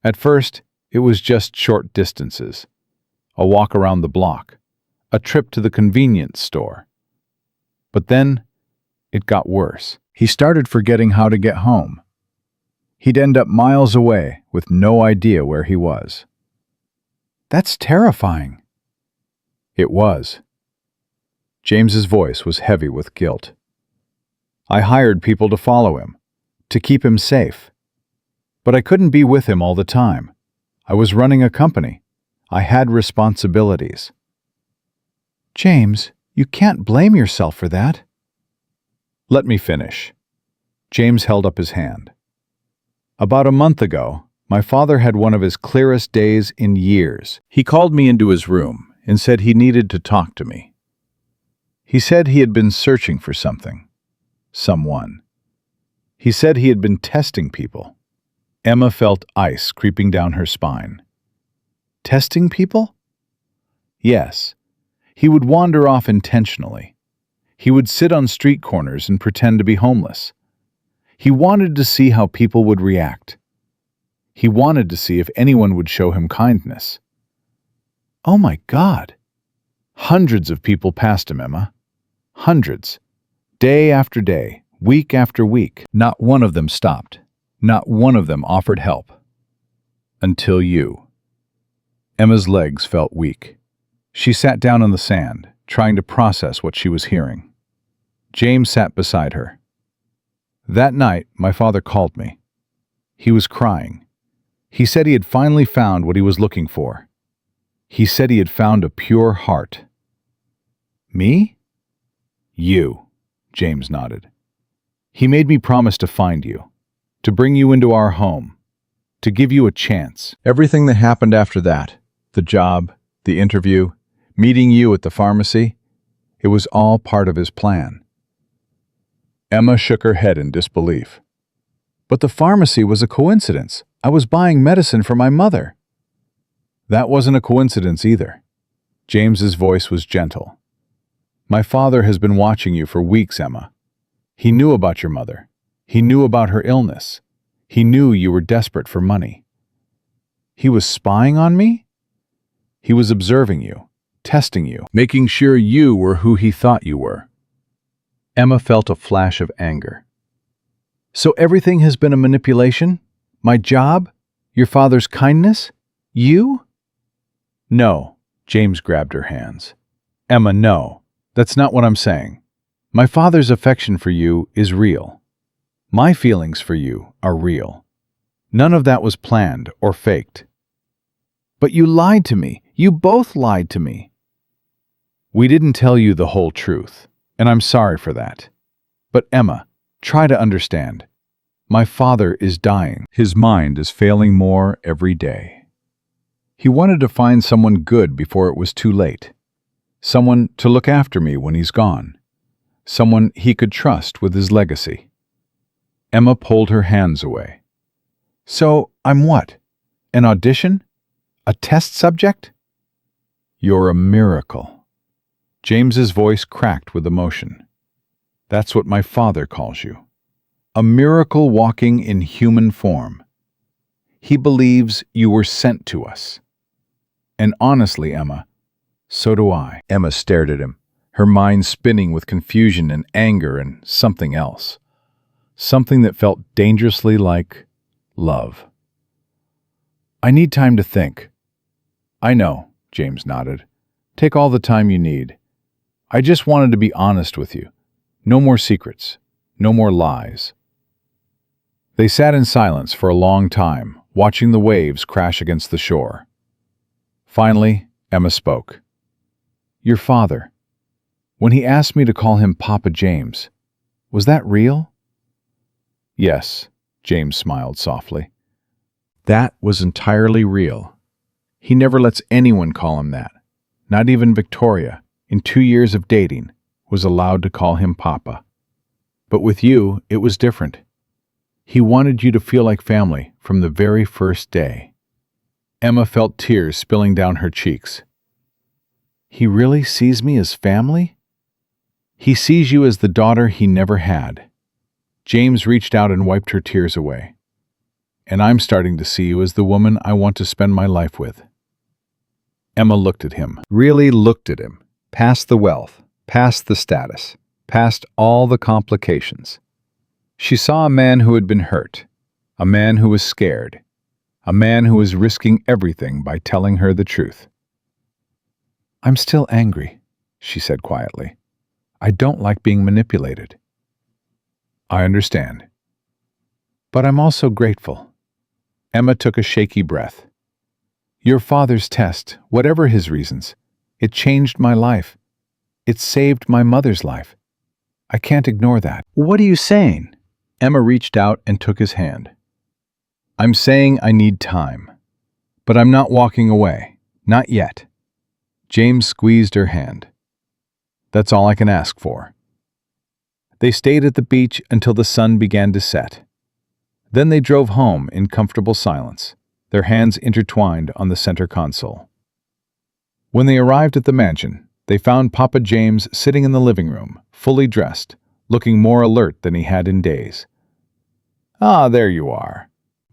At first, it was just short distances, a walk around the block, a trip to the convenience store. But then, it got worse. He started forgetting how to get home. He'd end up miles away with no idea where he was." "That's terrifying." It was. James's voice was heavy with guilt. "I hired people to follow him, to keep him safe. But I couldn't be with him all the time. I was running a company. I had responsibilities." "James, you can't blame yourself for that." "Let me finish." James held up his hand. "About a month ago, my father had one of his clearest days in years. He called me into his room and said he needed to talk to me. He said he had been searching for something. Someone. He said he had been testing people." Emma felt ice creeping down her spine. "Testing people?" "Yes. He would wander off intentionally. He would sit on street corners and pretend to be homeless. He wanted to see how people would react. He wanted to see if anyone would show him kindness. Oh my God! Hundreds of people passed him, Emma. Hundreds. Day after day, week after week. Not one of them stopped. Not one of them offered help. Until you. Emma's legs felt weak. She sat down on the sand, trying to process what she was hearing. James sat beside her. That night, my father called me. He was crying. He said he had finally found what he was looking for. He said he had found a pure heart. Me? You, James nodded. He made me promise to find you, to bring you into our home, to give you a chance. Everything that happened after that, the job, the interview, meeting you at the pharmacy, it was all part of his plan. Emma shook her head in disbelief. But the pharmacy was a coincidence. I was buying medicine for my mother. That wasn't a coincidence either. James's voice was gentle. My father has been watching you for weeks, Emma. He knew about your mother. He knew about her illness. He knew you were desperate for money. He was spying on me? He was observing you, testing you, making sure you were who he thought you were. Emma felt a flash of anger. So everything has been a manipulation? My job? Your father's kindness? You? No, James grabbed her hands. Emma, no. That's not what I'm saying. My father's affection for you is real. My feelings for you are real. None of that was planned or faked. But you lied to me. You both lied to me. We didn't tell you the whole truth, and I'm sorry for that. But Emma, try to understand. My father is dying. His mind is failing more every day. He wanted to find someone good before it was too late. Someone to look after me when he's gone. Someone he could trust with his legacy. Emma pulled her hands away. So, I'm what? An audition? A test subject? You're a miracle. James's voice cracked with emotion. That's what my father calls you. A miracle walking in human form. He believes you were sent to us. And honestly, Emma, so do I. Emma stared at him, her mind spinning with confusion and anger and something else. Something that felt dangerously like love. I need time to think. I know, James nodded. Take all the time you need. I just wanted to be honest with you. No more secrets. No more lies. They sat in silence for a long time, watching the waves crash against the shore. Finally, Emma spoke. Your father. When he asked me to call him Papa James, was that real? Yes, James smiled softly. That was entirely real. He never lets anyone call him that. Not even Victoria, in 2 years of dating, was allowed to call him Papa. But with you, it was different. He wanted you to feel like family from the very first day. Emma felt tears spilling down her cheeks. He really sees me as family? He sees you as the daughter he never had. James reached out and wiped her tears away. And I'm starting to see you as the woman I want to spend my life with. Emma looked at him, really looked at him, past the wealth, past the status, past all the complications. She saw a man who had been hurt, a man who was scared, a man who was risking everything by telling her the truth. I'm still angry, she said quietly. I don't like being manipulated. I understand. But I'm also grateful. Emma took a shaky breath. Your father's test, whatever his reasons, it changed my life. It saved my mother's life. I can't ignore that. What are you saying? Emma reached out and took his hand. I'm saying I need time. But I'm not walking away. Not yet. James squeezed her hand. That's all I can ask for. They stayed at the beach until the sun began to set. Then they drove home in comfortable silence, their hands intertwined on the center console. When they arrived at the mansion, they found Papa James sitting in the living room, fully dressed, looking more alert than he had in days. "Ah, there you are."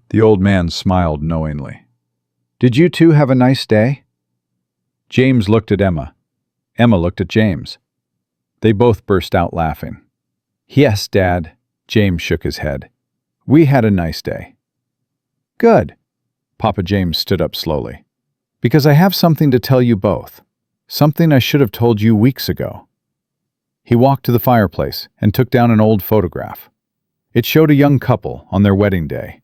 The old man smiled knowingly. "Did you two have a nice day?" James looked at Emma. Emma looked at James. They both burst out laughing. "Yes, Dad," James shook his head. "We had a nice day." "Good." Papa James stood up slowly. "Because I have something to tell you both. Something I should have told you weeks ago." He walked to the fireplace and took down an old photograph. It showed a young couple on their wedding day.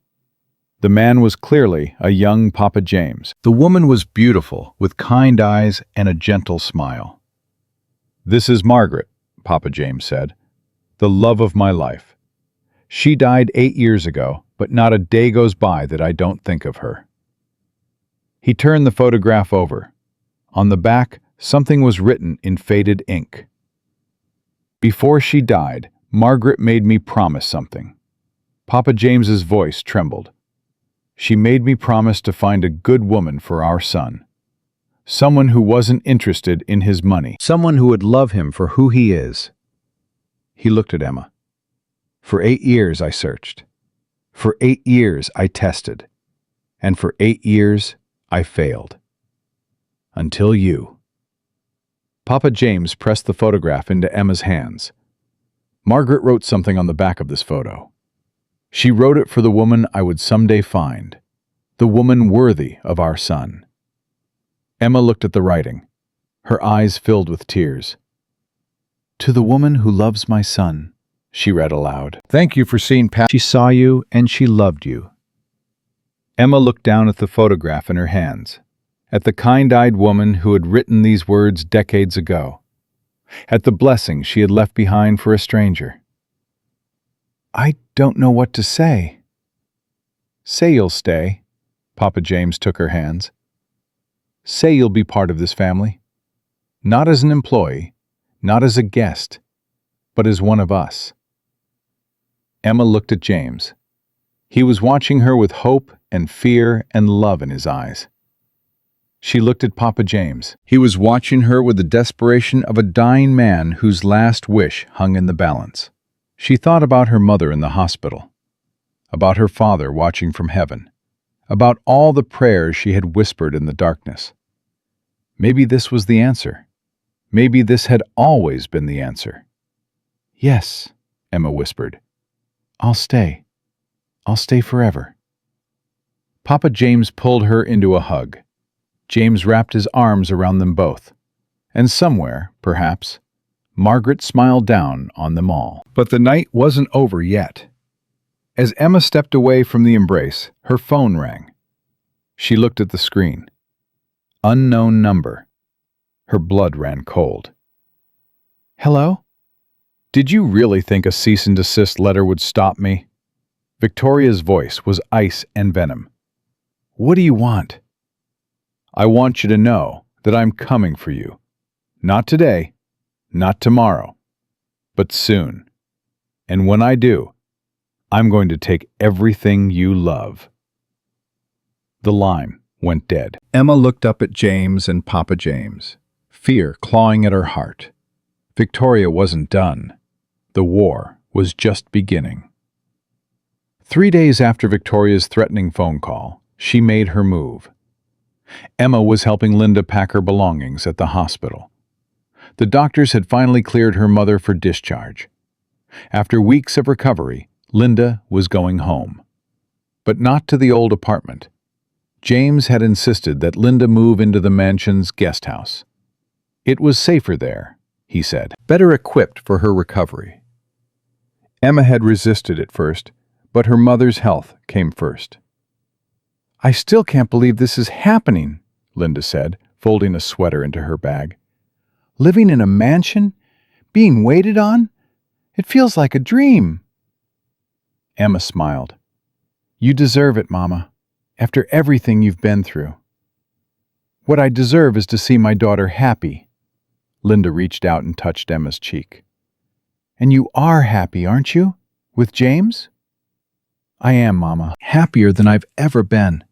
The man was clearly a young Papa James. The woman was beautiful, with kind eyes and a gentle smile. "This is Margaret," Papa James said, "the love of my life. She died 8 years ago, but not a day goes by that I don't think of her." He turned the photograph over. On the back, something was written in faded ink. "Before she died, Margaret made me promise something." Papa James's voice trembled. "She made me promise to find a good woman for our son. Someone who wasn't interested in his money. Someone who would love him for who he is." He looked at Emma. "For 8 years I searched. For 8 years I tested. And for 8 years I failed. Until you." Papa James pressed the photograph into Emma's hands. "Margaret wrote something on the back of this photo. She wrote it for the woman I would someday find, the woman worthy of our son." Emma looked at the writing. Her eyes filled with tears. "To the woman who loves my son," she read aloud. "Thank you for seeing past. She saw you and she loved you." Emma looked down at the photograph in her hands, at the kind-eyed woman who had written these words decades ago, at the blessing she had left behind for a stranger. "I don't know what to say." "Say you'll stay." Papa James took her hands. "Say you'll be part of this family. Not as an employee, not as a guest, but as one of us." Emma looked at James. He was watching her with hope and fear and love in his eyes. She looked at Papa James. He was watching her with the desperation of a dying man whose last wish hung in the balance. She thought about her mother in the hospital, about her father watching from heaven, about all the prayers she had whispered in the darkness. Maybe this was the answer. Maybe this had always been the answer. "Yes," Emma whispered. "I'll stay. I'll stay forever." Papa James pulled her into a hug. James wrapped his arms around them both. And somewhere, perhaps, Margaret smiled down on them all. But the night wasn't over yet. As Emma stepped away from the embrace, her phone rang. She looked at the screen. Unknown number. Her blood ran cold. "Hello?" "Did you really think a cease and desist letter would stop me?" Victoria's voice was ice and venom. "What do you want?" "I want you to know that I'm coming for you. Not today, not tomorrow, but soon. And when I do, I'm going to take everything you love." The line went dead. Emma looked up at James and Papa James, fear clawing at her heart. Victoria wasn't done. The war was just beginning. 3 days after Victoria's threatening phone call, she made her move. Emma was helping Linda pack her belongings at the hospital. The doctors had finally cleared her mother for discharge. After weeks of recovery, Linda was going home. But not to the old apartment. James had insisted that Linda move into the mansion's guest house. It was safer there, he said, better equipped for her recovery. Emma had resisted at first, but her mother's health came first. "I still can't believe this is happening," Linda said, folding a sweater into her bag. "Living in a mansion? Being waited on? It feels like a dream." Emma smiled. "You deserve it, Mama, after everything you've been through." "What I deserve is to see my daughter happy." Linda reached out and touched Emma's cheek. "And you are happy, aren't you? With James?" "I am, Mama. Happier than I've ever been."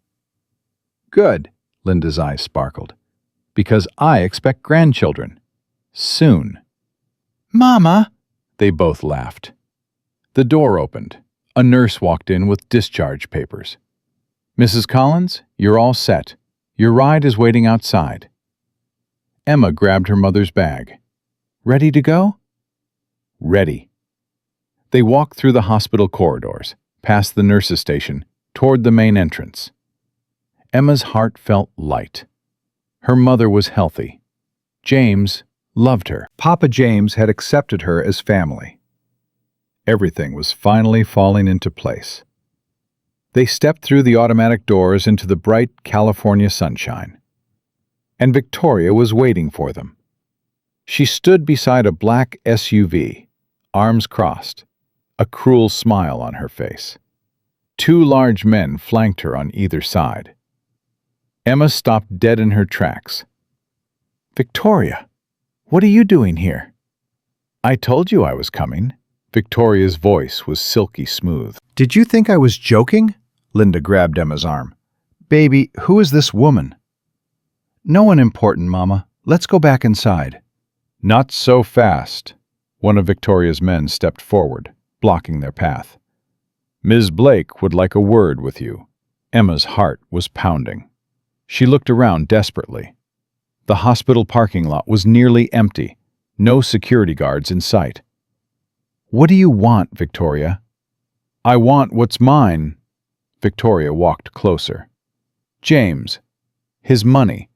"Good," Linda's eyes sparkled. "Because I expect grandchildren. Soon." "Mama!" They both laughed. The door opened. A nurse walked in with discharge papers. "Mrs. Collins, you're all set. Your ride is waiting outside." Emma grabbed her mother's bag. "Ready to go?" "Ready." They walked through the hospital corridors, past the nurse's station, toward the main entrance. Emma's heart felt light. Her mother was healthy. James loved her. Papa James had accepted her as family. Everything was finally falling into place. They stepped through the automatic doors into the bright California sunshine. And Victoria was waiting for them. She stood beside a black SUV, arms crossed, a cruel smile on her face. Two large men flanked her on either side. Emma stopped dead in her tracks. "Victoria, what are you doing here?" "I told you I was coming." Victoria's voice was silky smooth. Did you think I was joking? Linda grabbed Emma's arm. Baby, who is this woman? No one important, Mama. Let's go back inside. Not so fast. One of Victoria's men stepped forward, blocking their path. Ms. Blake would like a word with you. Emma's heart was pounding. She looked around desperately. The hospital parking lot was nearly empty, no security guards in sight. "What do you want, Victoria?" "I want what's mine." Victoria walked closer. "James, his money,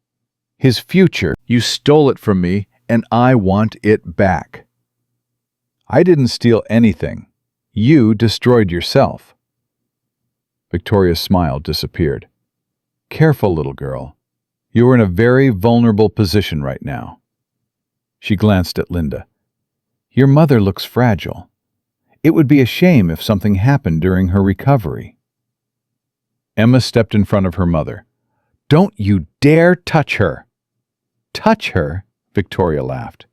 his future. You stole it from me, and I want it back." "I didn't steal anything. You destroyed yourself." Victoria's smile disappeared. "Careful, little girl. You are in a very vulnerable position right now." She glanced at Linda. "Your mother looks fragile. It would be a shame if something happened during her recovery." Emma stepped in front of her mother. "Don't you dare touch her!" "Touch her?" Victoria laughed.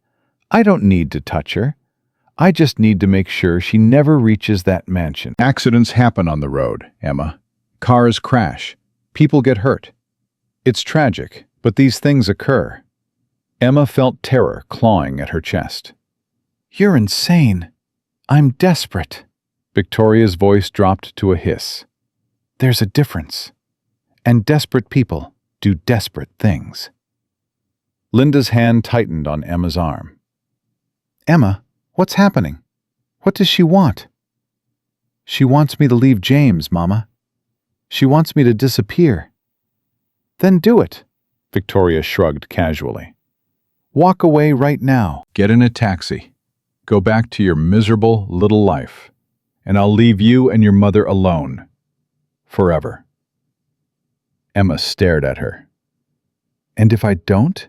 "I don't need to touch her. I just need to make sure she never reaches that mansion." Accidents happen on the road, Emma. Cars crash. People get hurt. It's tragic, but these things occur. Emma felt terror clawing at her chest. "You're insane. I'm desperate." Victoria's voice dropped to a hiss. "There's a difference. And desperate people do desperate things." Linda's hand tightened on Emma's arm. "Emma, what's happening? What does she want?" "She wants me to leave James, Mama. She wants me to disappear." "Then do it," Victoria shrugged casually. "Walk away right now. Get in a taxi. Go back to your miserable little life, and I'll leave you and your mother alone. Forever." Emma stared at her. "And if I don't?"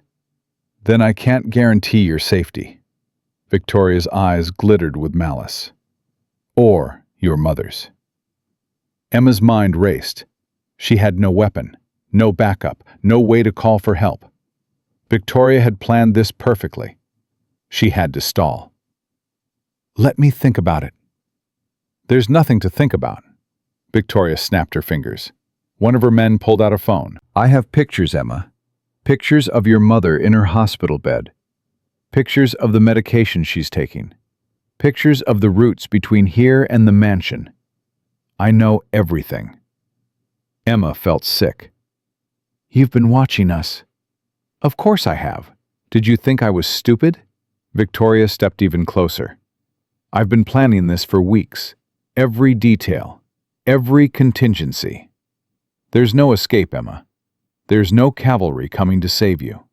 "Then I can't guarantee your safety." Victoria's eyes glittered with malice. "Or your mother's." Emma's mind raced. She had no weapon, no backup, no way to call for help. Victoria had planned this perfectly. She had to stall. "Let me think about it." "There's nothing to think about." Victoria snapped her fingers. One of her men pulled out a phone. "I have pictures, Emma. Pictures of your mother in her hospital bed. Pictures of the medication she's taking. Pictures of the routes between here and the mansion. I know everything." Emma felt sick. "You've been watching us." "Of course I have. Did you think I was stupid?" Victoria stepped even closer. "I've been planning this for weeks. Every detail. Every contingency. There's no escape, Emma. There's no cavalry coming to save you."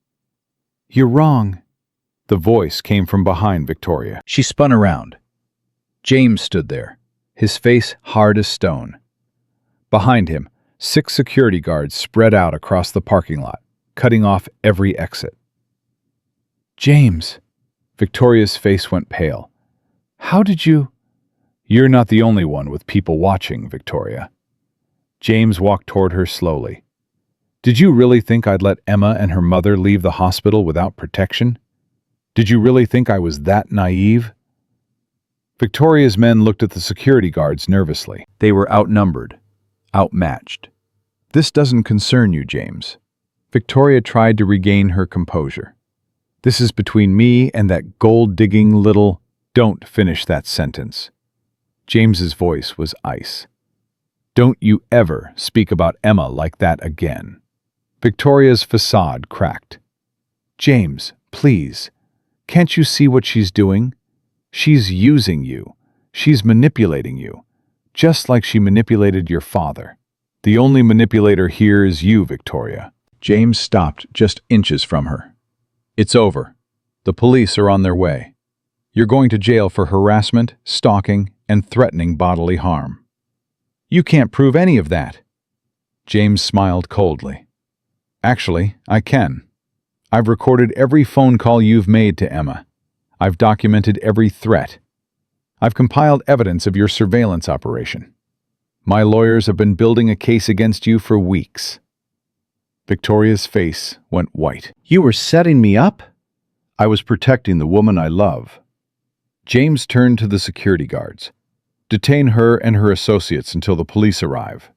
"You're wrong." The voice came from behind Victoria. She spun around. James stood there, his face hard as stone. Behind him, 6 security guards spread out across the parking lot, cutting off every exit. "James." Victoria's face went pale. "How did you—" "You're not the only one with people watching, Victoria." James walked toward her slowly. "Did you really think I'd let Emma and her mother leave the hospital without protection? Did you really think I was that naive?" Victoria's men looked at the security guards nervously. They were outnumbered, outmatched. "This doesn't concern you, James." Victoria tried to regain her composure. "This is between me and that gold-digging little—" "Don't finish that sentence." James's voice was ice. "Don't you ever speak about Emma like that again." Victoria's facade cracked. "James, please. Can't you see what she's doing? She's using you. She's manipulating you, just like she manipulated your father." "The only manipulator here is you, Victoria." James stopped just inches from her. "It's over. The police are on their way. You're going to jail for harassment, stalking, and threatening bodily harm." "You can't prove any of that." James smiled coldly. "Actually, I can. I've recorded every phone call you've made to Emma. I've documented every threat. I've compiled evidence of your surveillance operation. My lawyers have been building a case against you for weeks." Victoria's face went white. "You were setting me up?" "I was protecting the woman I love." James turned to the security guards. "Detain her and her associates until the police arrive."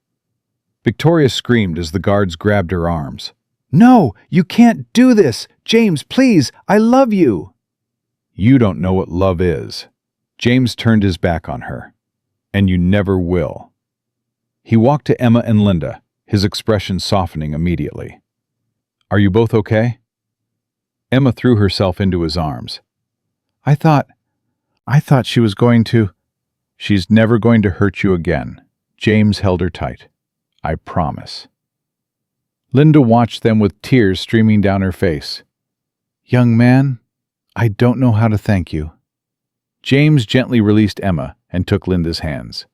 Victoria screamed as the guards grabbed her arms. "No, you can't do this! James, please, I love you!" "You don't know what love is." James turned his back on her. "And you never will." He walked to Emma and Linda, his expression softening immediately. "Are you both okay?" Emma threw herself into his arms. I thought she was going to..." "She's never going to hurt you again." James held her tight. "I promise." Linda watched them with tears streaming down her face. "Young man, I don't know how to thank you." James gently released Emma and took Linda's hands.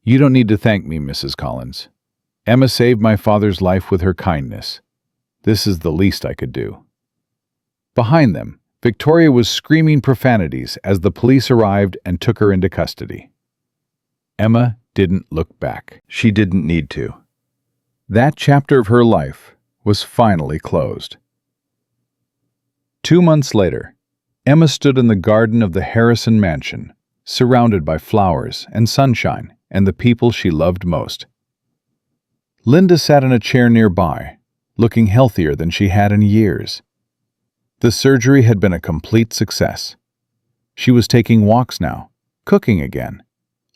"You don't need to thank me, Mrs. Collins. Emma saved my father's life with her kindness. This is the least I could do." Behind them, Victoria was screaming profanities as the police arrived and took her into custody. Emma didn't look back. She didn't need to. That chapter of her life was finally closed. 2 months later, Emma stood in the garden of the Harrison mansion, surrounded by flowers and sunshine and the people she loved most. Linda sat in a chair nearby, looking healthier than she had in years. The surgery had been a complete success. She was taking walks now, cooking again,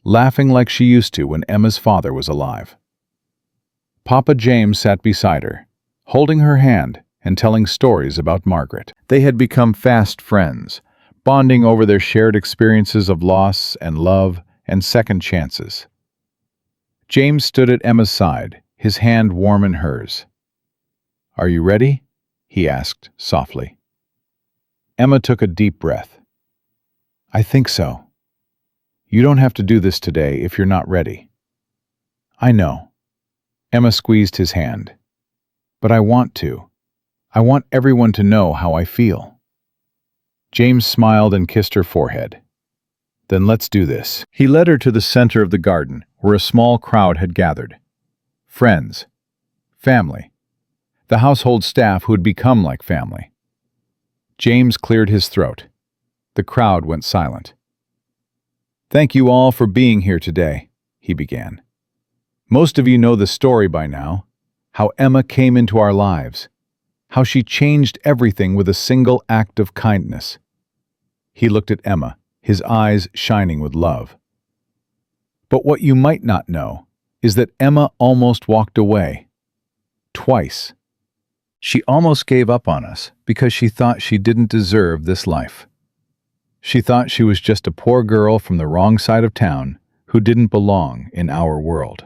laughing like she used to when Emma's father was alive. Papa James sat beside her, holding her hand and telling stories about Margaret. They had become fast friends, bonding over their shared experiences of loss and love and second chances. James stood at Emma's side, his hand warm in hers. "Are you ready?" he asked softly. Emma took a deep breath. "I think so. You don't have to do this today if you're not ready." "I know." Emma squeezed his hand. "But I want to. I want everyone to know how I feel." James smiled and kissed her forehead. "Then let's do this." He led her to the center of the garden, where a small crowd had gathered. Friends, family, the household staff who had become like family. James cleared his throat. The crowd went silent. "Thank you all for being here today," he began. "Most of you know the story by now, how Emma came into our lives, how she changed everything with a single act of kindness." He looked at Emma, his eyes shining with love. "But what you might not know is that Emma almost walked away. Twice. She almost gave up on us because she thought she didn't deserve this life. She thought she was just a poor girl from the wrong side of town who didn't belong in our world."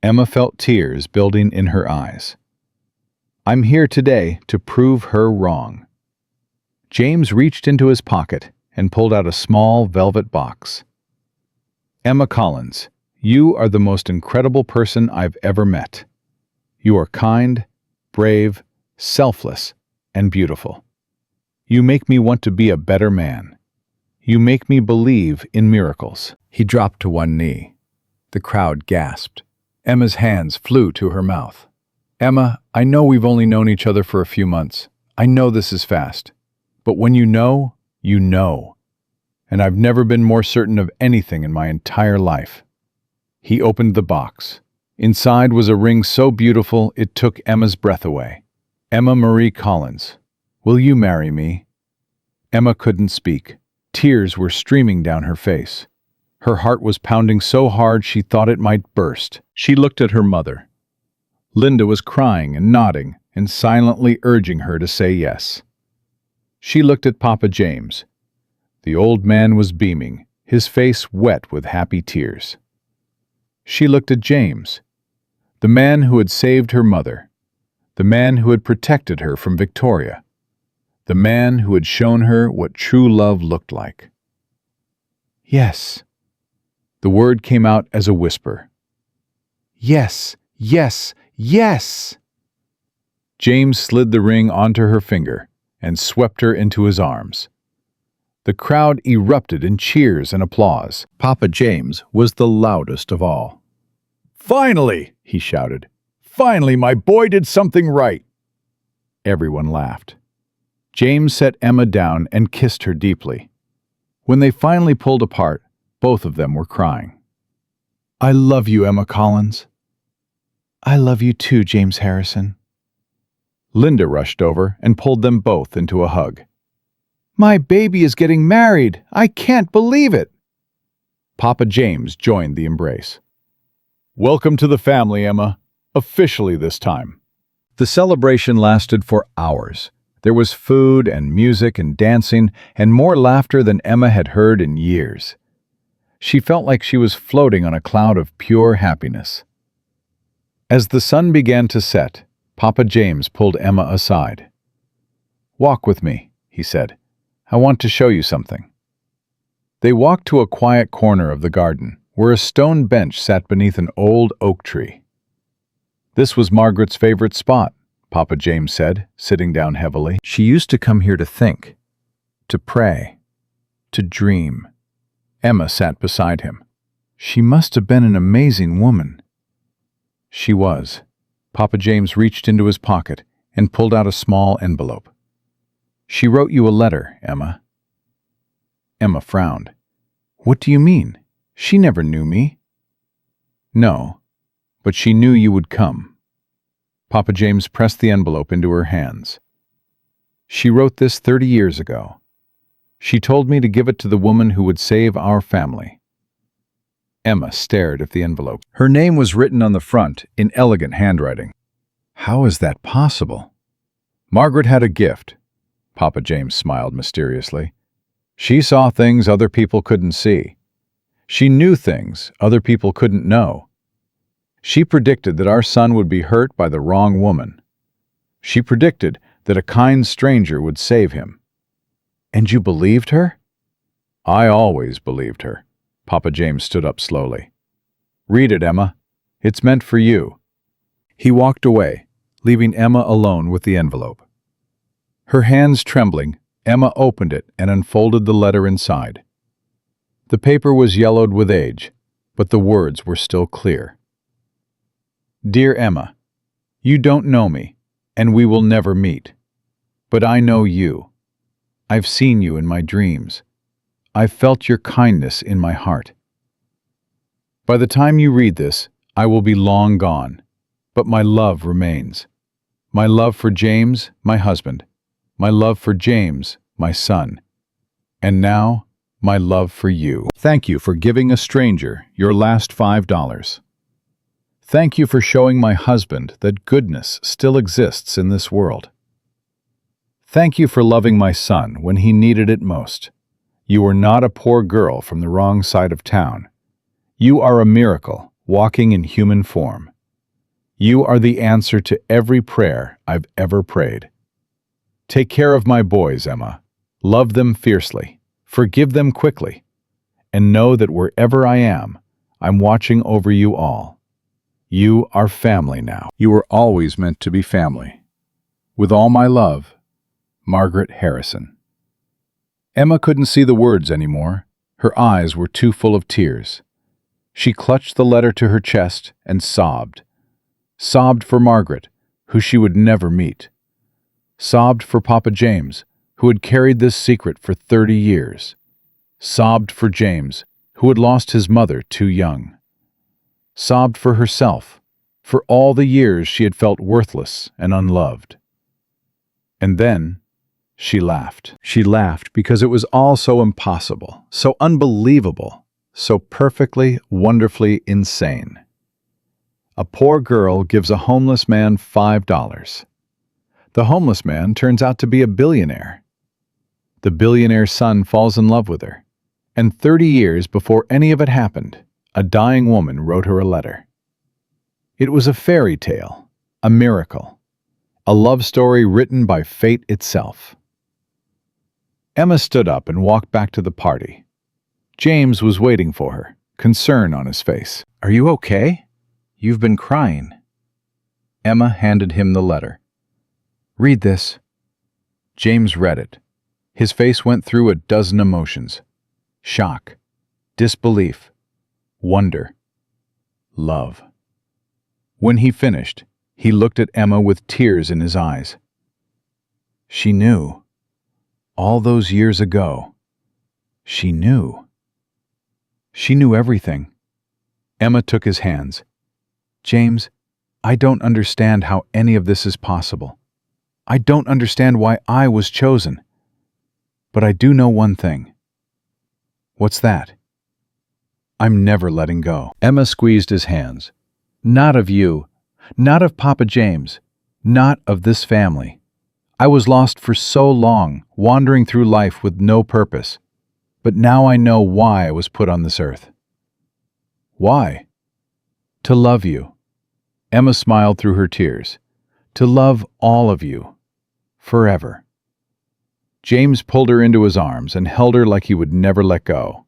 Emma felt tears building in her eyes. "I'm here today to prove her wrong." James reached into his pocket and pulled out a small velvet box. "Emma Collins, you are the most incredible person I've ever met. You are kind, brave, selfless, and beautiful. You make me want to be a better man. You make me believe in miracles." He dropped to one knee. The crowd gasped. Emma's hands flew to her mouth. "Emma, I know we've only known each other for a few months. I know this is fast. But when you know, you know. And I've never been more certain of anything in my entire life." He opened the box. Inside was a ring so beautiful it took Emma's breath away. "Emma Marie Collins, will you marry me?" Emma couldn't speak. Tears were streaming down her face. Her heart was pounding so hard she thought it might burst. She looked at her mother. Linda was crying and nodding and silently urging her to say yes. She looked at Papa James. The old man was beaming, his face wet with happy tears. She looked at James, the man who had saved her mother, the man who had protected her from Victoria, the man who had shown her what true love looked like. Yes. The word came out as a whisper. Yes, yes, yes! James slid the ring onto her finger and swept her into his arms. The crowd erupted in cheers and applause. Papa James was the loudest of all. "Finally!" he shouted. "Finally, my boy did something right!" Everyone laughed. James set Emma down and kissed her deeply. When they finally pulled apart, both of them were crying. "I love you, Emma Collins." "I love you too, James Harrison." Linda rushed over and pulled them both into a hug. "My baby is getting married! I can't believe it!" Papa James joined the embrace. "Welcome to the family, Emma. Officially this time." The celebration lasted for hours. There was food and music and dancing and more laughter than Emma had heard in years. She felt like she was floating on a cloud of pure happiness. As the sun began to set, Papa James pulled Emma aside. "Walk with me," he said. "I want to show you something." They walked to a quiet corner of the garden, where a stone bench sat beneath an old oak tree. "This was Margaret's favorite spot," Papa James said, sitting down heavily. "She used to come here to think, to pray, to dream." Emma sat beside him. "She must have been an amazing woman." She was. Papa James reached into his pocket and pulled out a small envelope. "She wrote you a letter, Emma." Emma frowned. "What do you mean? She never knew me." "No, but she knew you would come." Papa James pressed the envelope into her hands. "She wrote this 30 years ago. She told me to give it to the woman who would save our family." Emma stared at the envelope. Her name was written on the front in elegant handwriting. "How is that possible?" "Margaret had a gift," Papa James smiled mysteriously. "She saw things other people couldn't see. She knew things other people couldn't know. She predicted that our son would be hurt by the wrong woman. She predicted that a kind stranger would save him." "And you believed her?" "I always believed her." Papa James stood up slowly. "Read it, Emma. It's meant for you." He walked away, leaving Emma alone with the envelope. Her hands trembling, Emma opened it and unfolded the letter inside. The paper was yellowed with age, but the words were still clear. "Dear Emma, you don't know me, and we will never meet. But I know you. I've seen you in my dreams. I've felt your kindness in my heart. By the time you read this, I will be long gone, but my love remains. My love for James, my husband. My love for James, my son. And now, my love for you. Thank you for giving a stranger your last $5. Thank you for showing my husband that goodness still exists in this world. Thank you for loving my son when he needed it most. You are not a poor girl from the wrong side of town. You are a miracle walking in human form. You are the answer to every prayer I've ever prayed. Take care of my boys, Emma. Love them fiercely. Forgive them quickly. And know that wherever I am, I'm watching over you all. You are family now. You were always meant to be family. With all my love, Margaret Harrison." Emma couldn't see the words anymore. Her eyes were too full of tears. She clutched the letter to her chest and sobbed. Sobbed for Margaret, who she would never meet. Sobbed for Papa James, who had carried this secret for 30 years. Sobbed for James, who had lost his mother too young. Sobbed for herself, for all the years she had felt worthless and unloved. And then she laughed. She laughed because it was all so impossible, so unbelievable, so perfectly, wonderfully insane. A poor girl gives a homeless man $5. The homeless man turns out to be a billionaire. The billionaire's son falls in love with her, and 30 years before any of it happened, a dying woman wrote her a letter. It was a fairy tale, a miracle, a love story written by fate itself. Emma stood up and walked back to the party. James was waiting for her, concern on his face. "Are you okay? You've been crying." Emma handed him the letter. "Read this." James read it. His face went through a dozen emotions: shock, disbelief, wonder, love. When he finished, he looked at Emma with tears in his eyes. She knew. All those years ago, she knew. She knew everything. Emma took his hands. "James, I don't understand how any of this is possible. I don't understand why I was chosen. But I do know one thing." "What's that?" "I'm never letting go." Emma squeezed his hands. "Not of you. Not of Papa James. Not of this family. I was lost for so long, wandering through life with no purpose. But now I know why I was put on this earth." "Why?" "To love you." Emma smiled through her tears. "To love all of you. Forever." James pulled her into his arms and held her like he would never let go.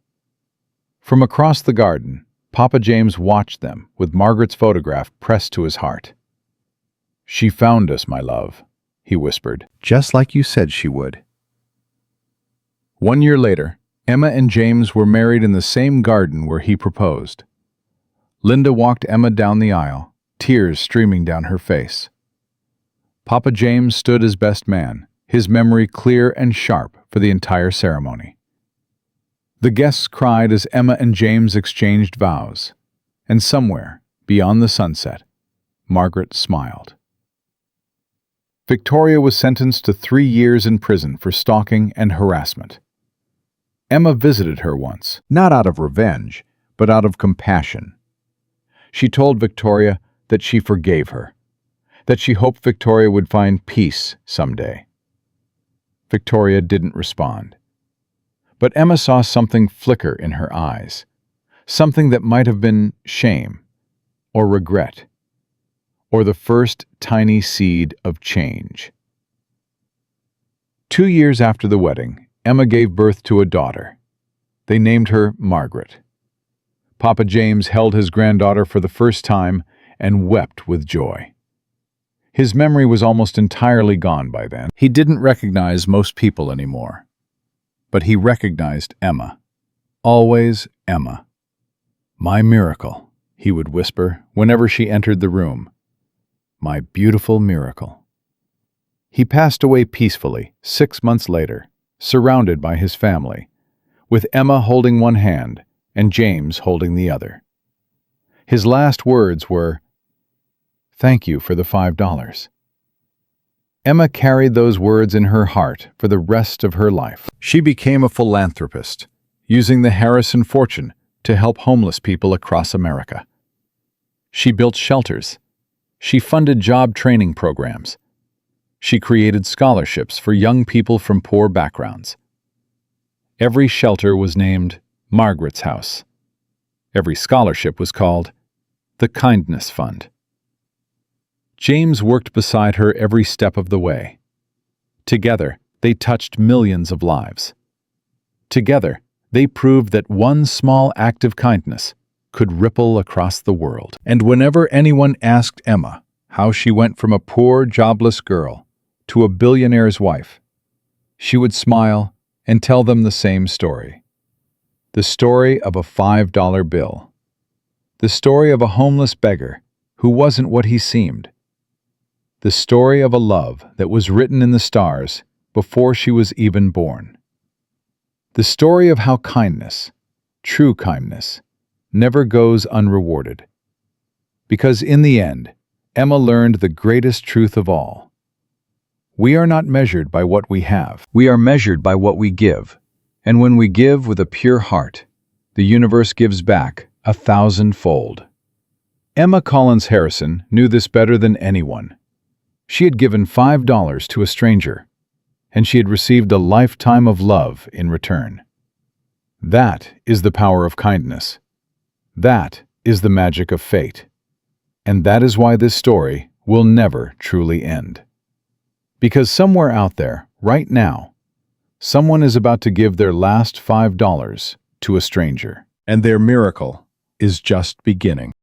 From across the garden, Papa James watched them, with Margaret's photograph pressed to his heart. "She found us, my love," he whispered, "just like you said she would." 1 year later, Emma and James were married in the same garden where he proposed. Linda walked Emma down the aisle, tears streaming down her face. Papa James stood as best man, his memory clear and sharp for the entire ceremony. The guests cried as Emma and James exchanged vows, and somewhere, beyond the sunset, Margaret smiled. Victoria was sentenced to 3 years in prison for stalking and harassment. Emma visited her once, not out of revenge, but out of compassion. She told Victoria that she forgave her, that she hoped Victoria would find peace someday. Victoria didn't respond. But Emma saw something flicker in her eyes, something that might have been shame, or regret, or the first tiny seed of change. 2 years after the wedding, Emma gave birth to a daughter. They named her Margaret. Papa James held his granddaughter for the first time and wept with joy. His memory was almost entirely gone by then. He didn't recognize most people anymore. But he recognized Emma. Always Emma. "My miracle," he would whisper whenever she entered the room. "My beautiful miracle." He passed away peacefully 6 months later, surrounded by his family, with Emma holding one hand and James holding the other. His last words were, "Thank you for the $5." Emma carried those words in her heart for the rest of her life. She became a philanthropist, using the Harrison fortune to help homeless people across America. She built shelters. She funded job training programs. She created scholarships for young people from poor backgrounds. Every shelter was named Margaret's House. Every scholarship was called the Kindness Fund. James worked beside her every step of the way. Together, they touched millions of lives. Together, they proved that one small act of kindness could ripple across the world. And whenever anyone asked Emma how she went from a poor, jobless girl to a billionaire's wife, she would smile and tell them the same story. The story of a $5 bill. The story of a homeless beggar who wasn't what he seemed. The story of a love that was written in the stars before she was even born. The story of how kindness, true kindness, never goes unrewarded. Because in the end, Emma learned the greatest truth of all. We are not measured by what we have. We are measured by what we give. And when we give with a pure heart, the universe gives back 1,000-fold. Emma Collins Harrison knew this better than anyone. She had given $5 to a stranger, and she had received a lifetime of love in return. That is the power of kindness. That is the magic of fate. And that is why this story will never truly end. Because somewhere out there, right now, someone is about to give their last $5 to a stranger. And their miracle is just beginning.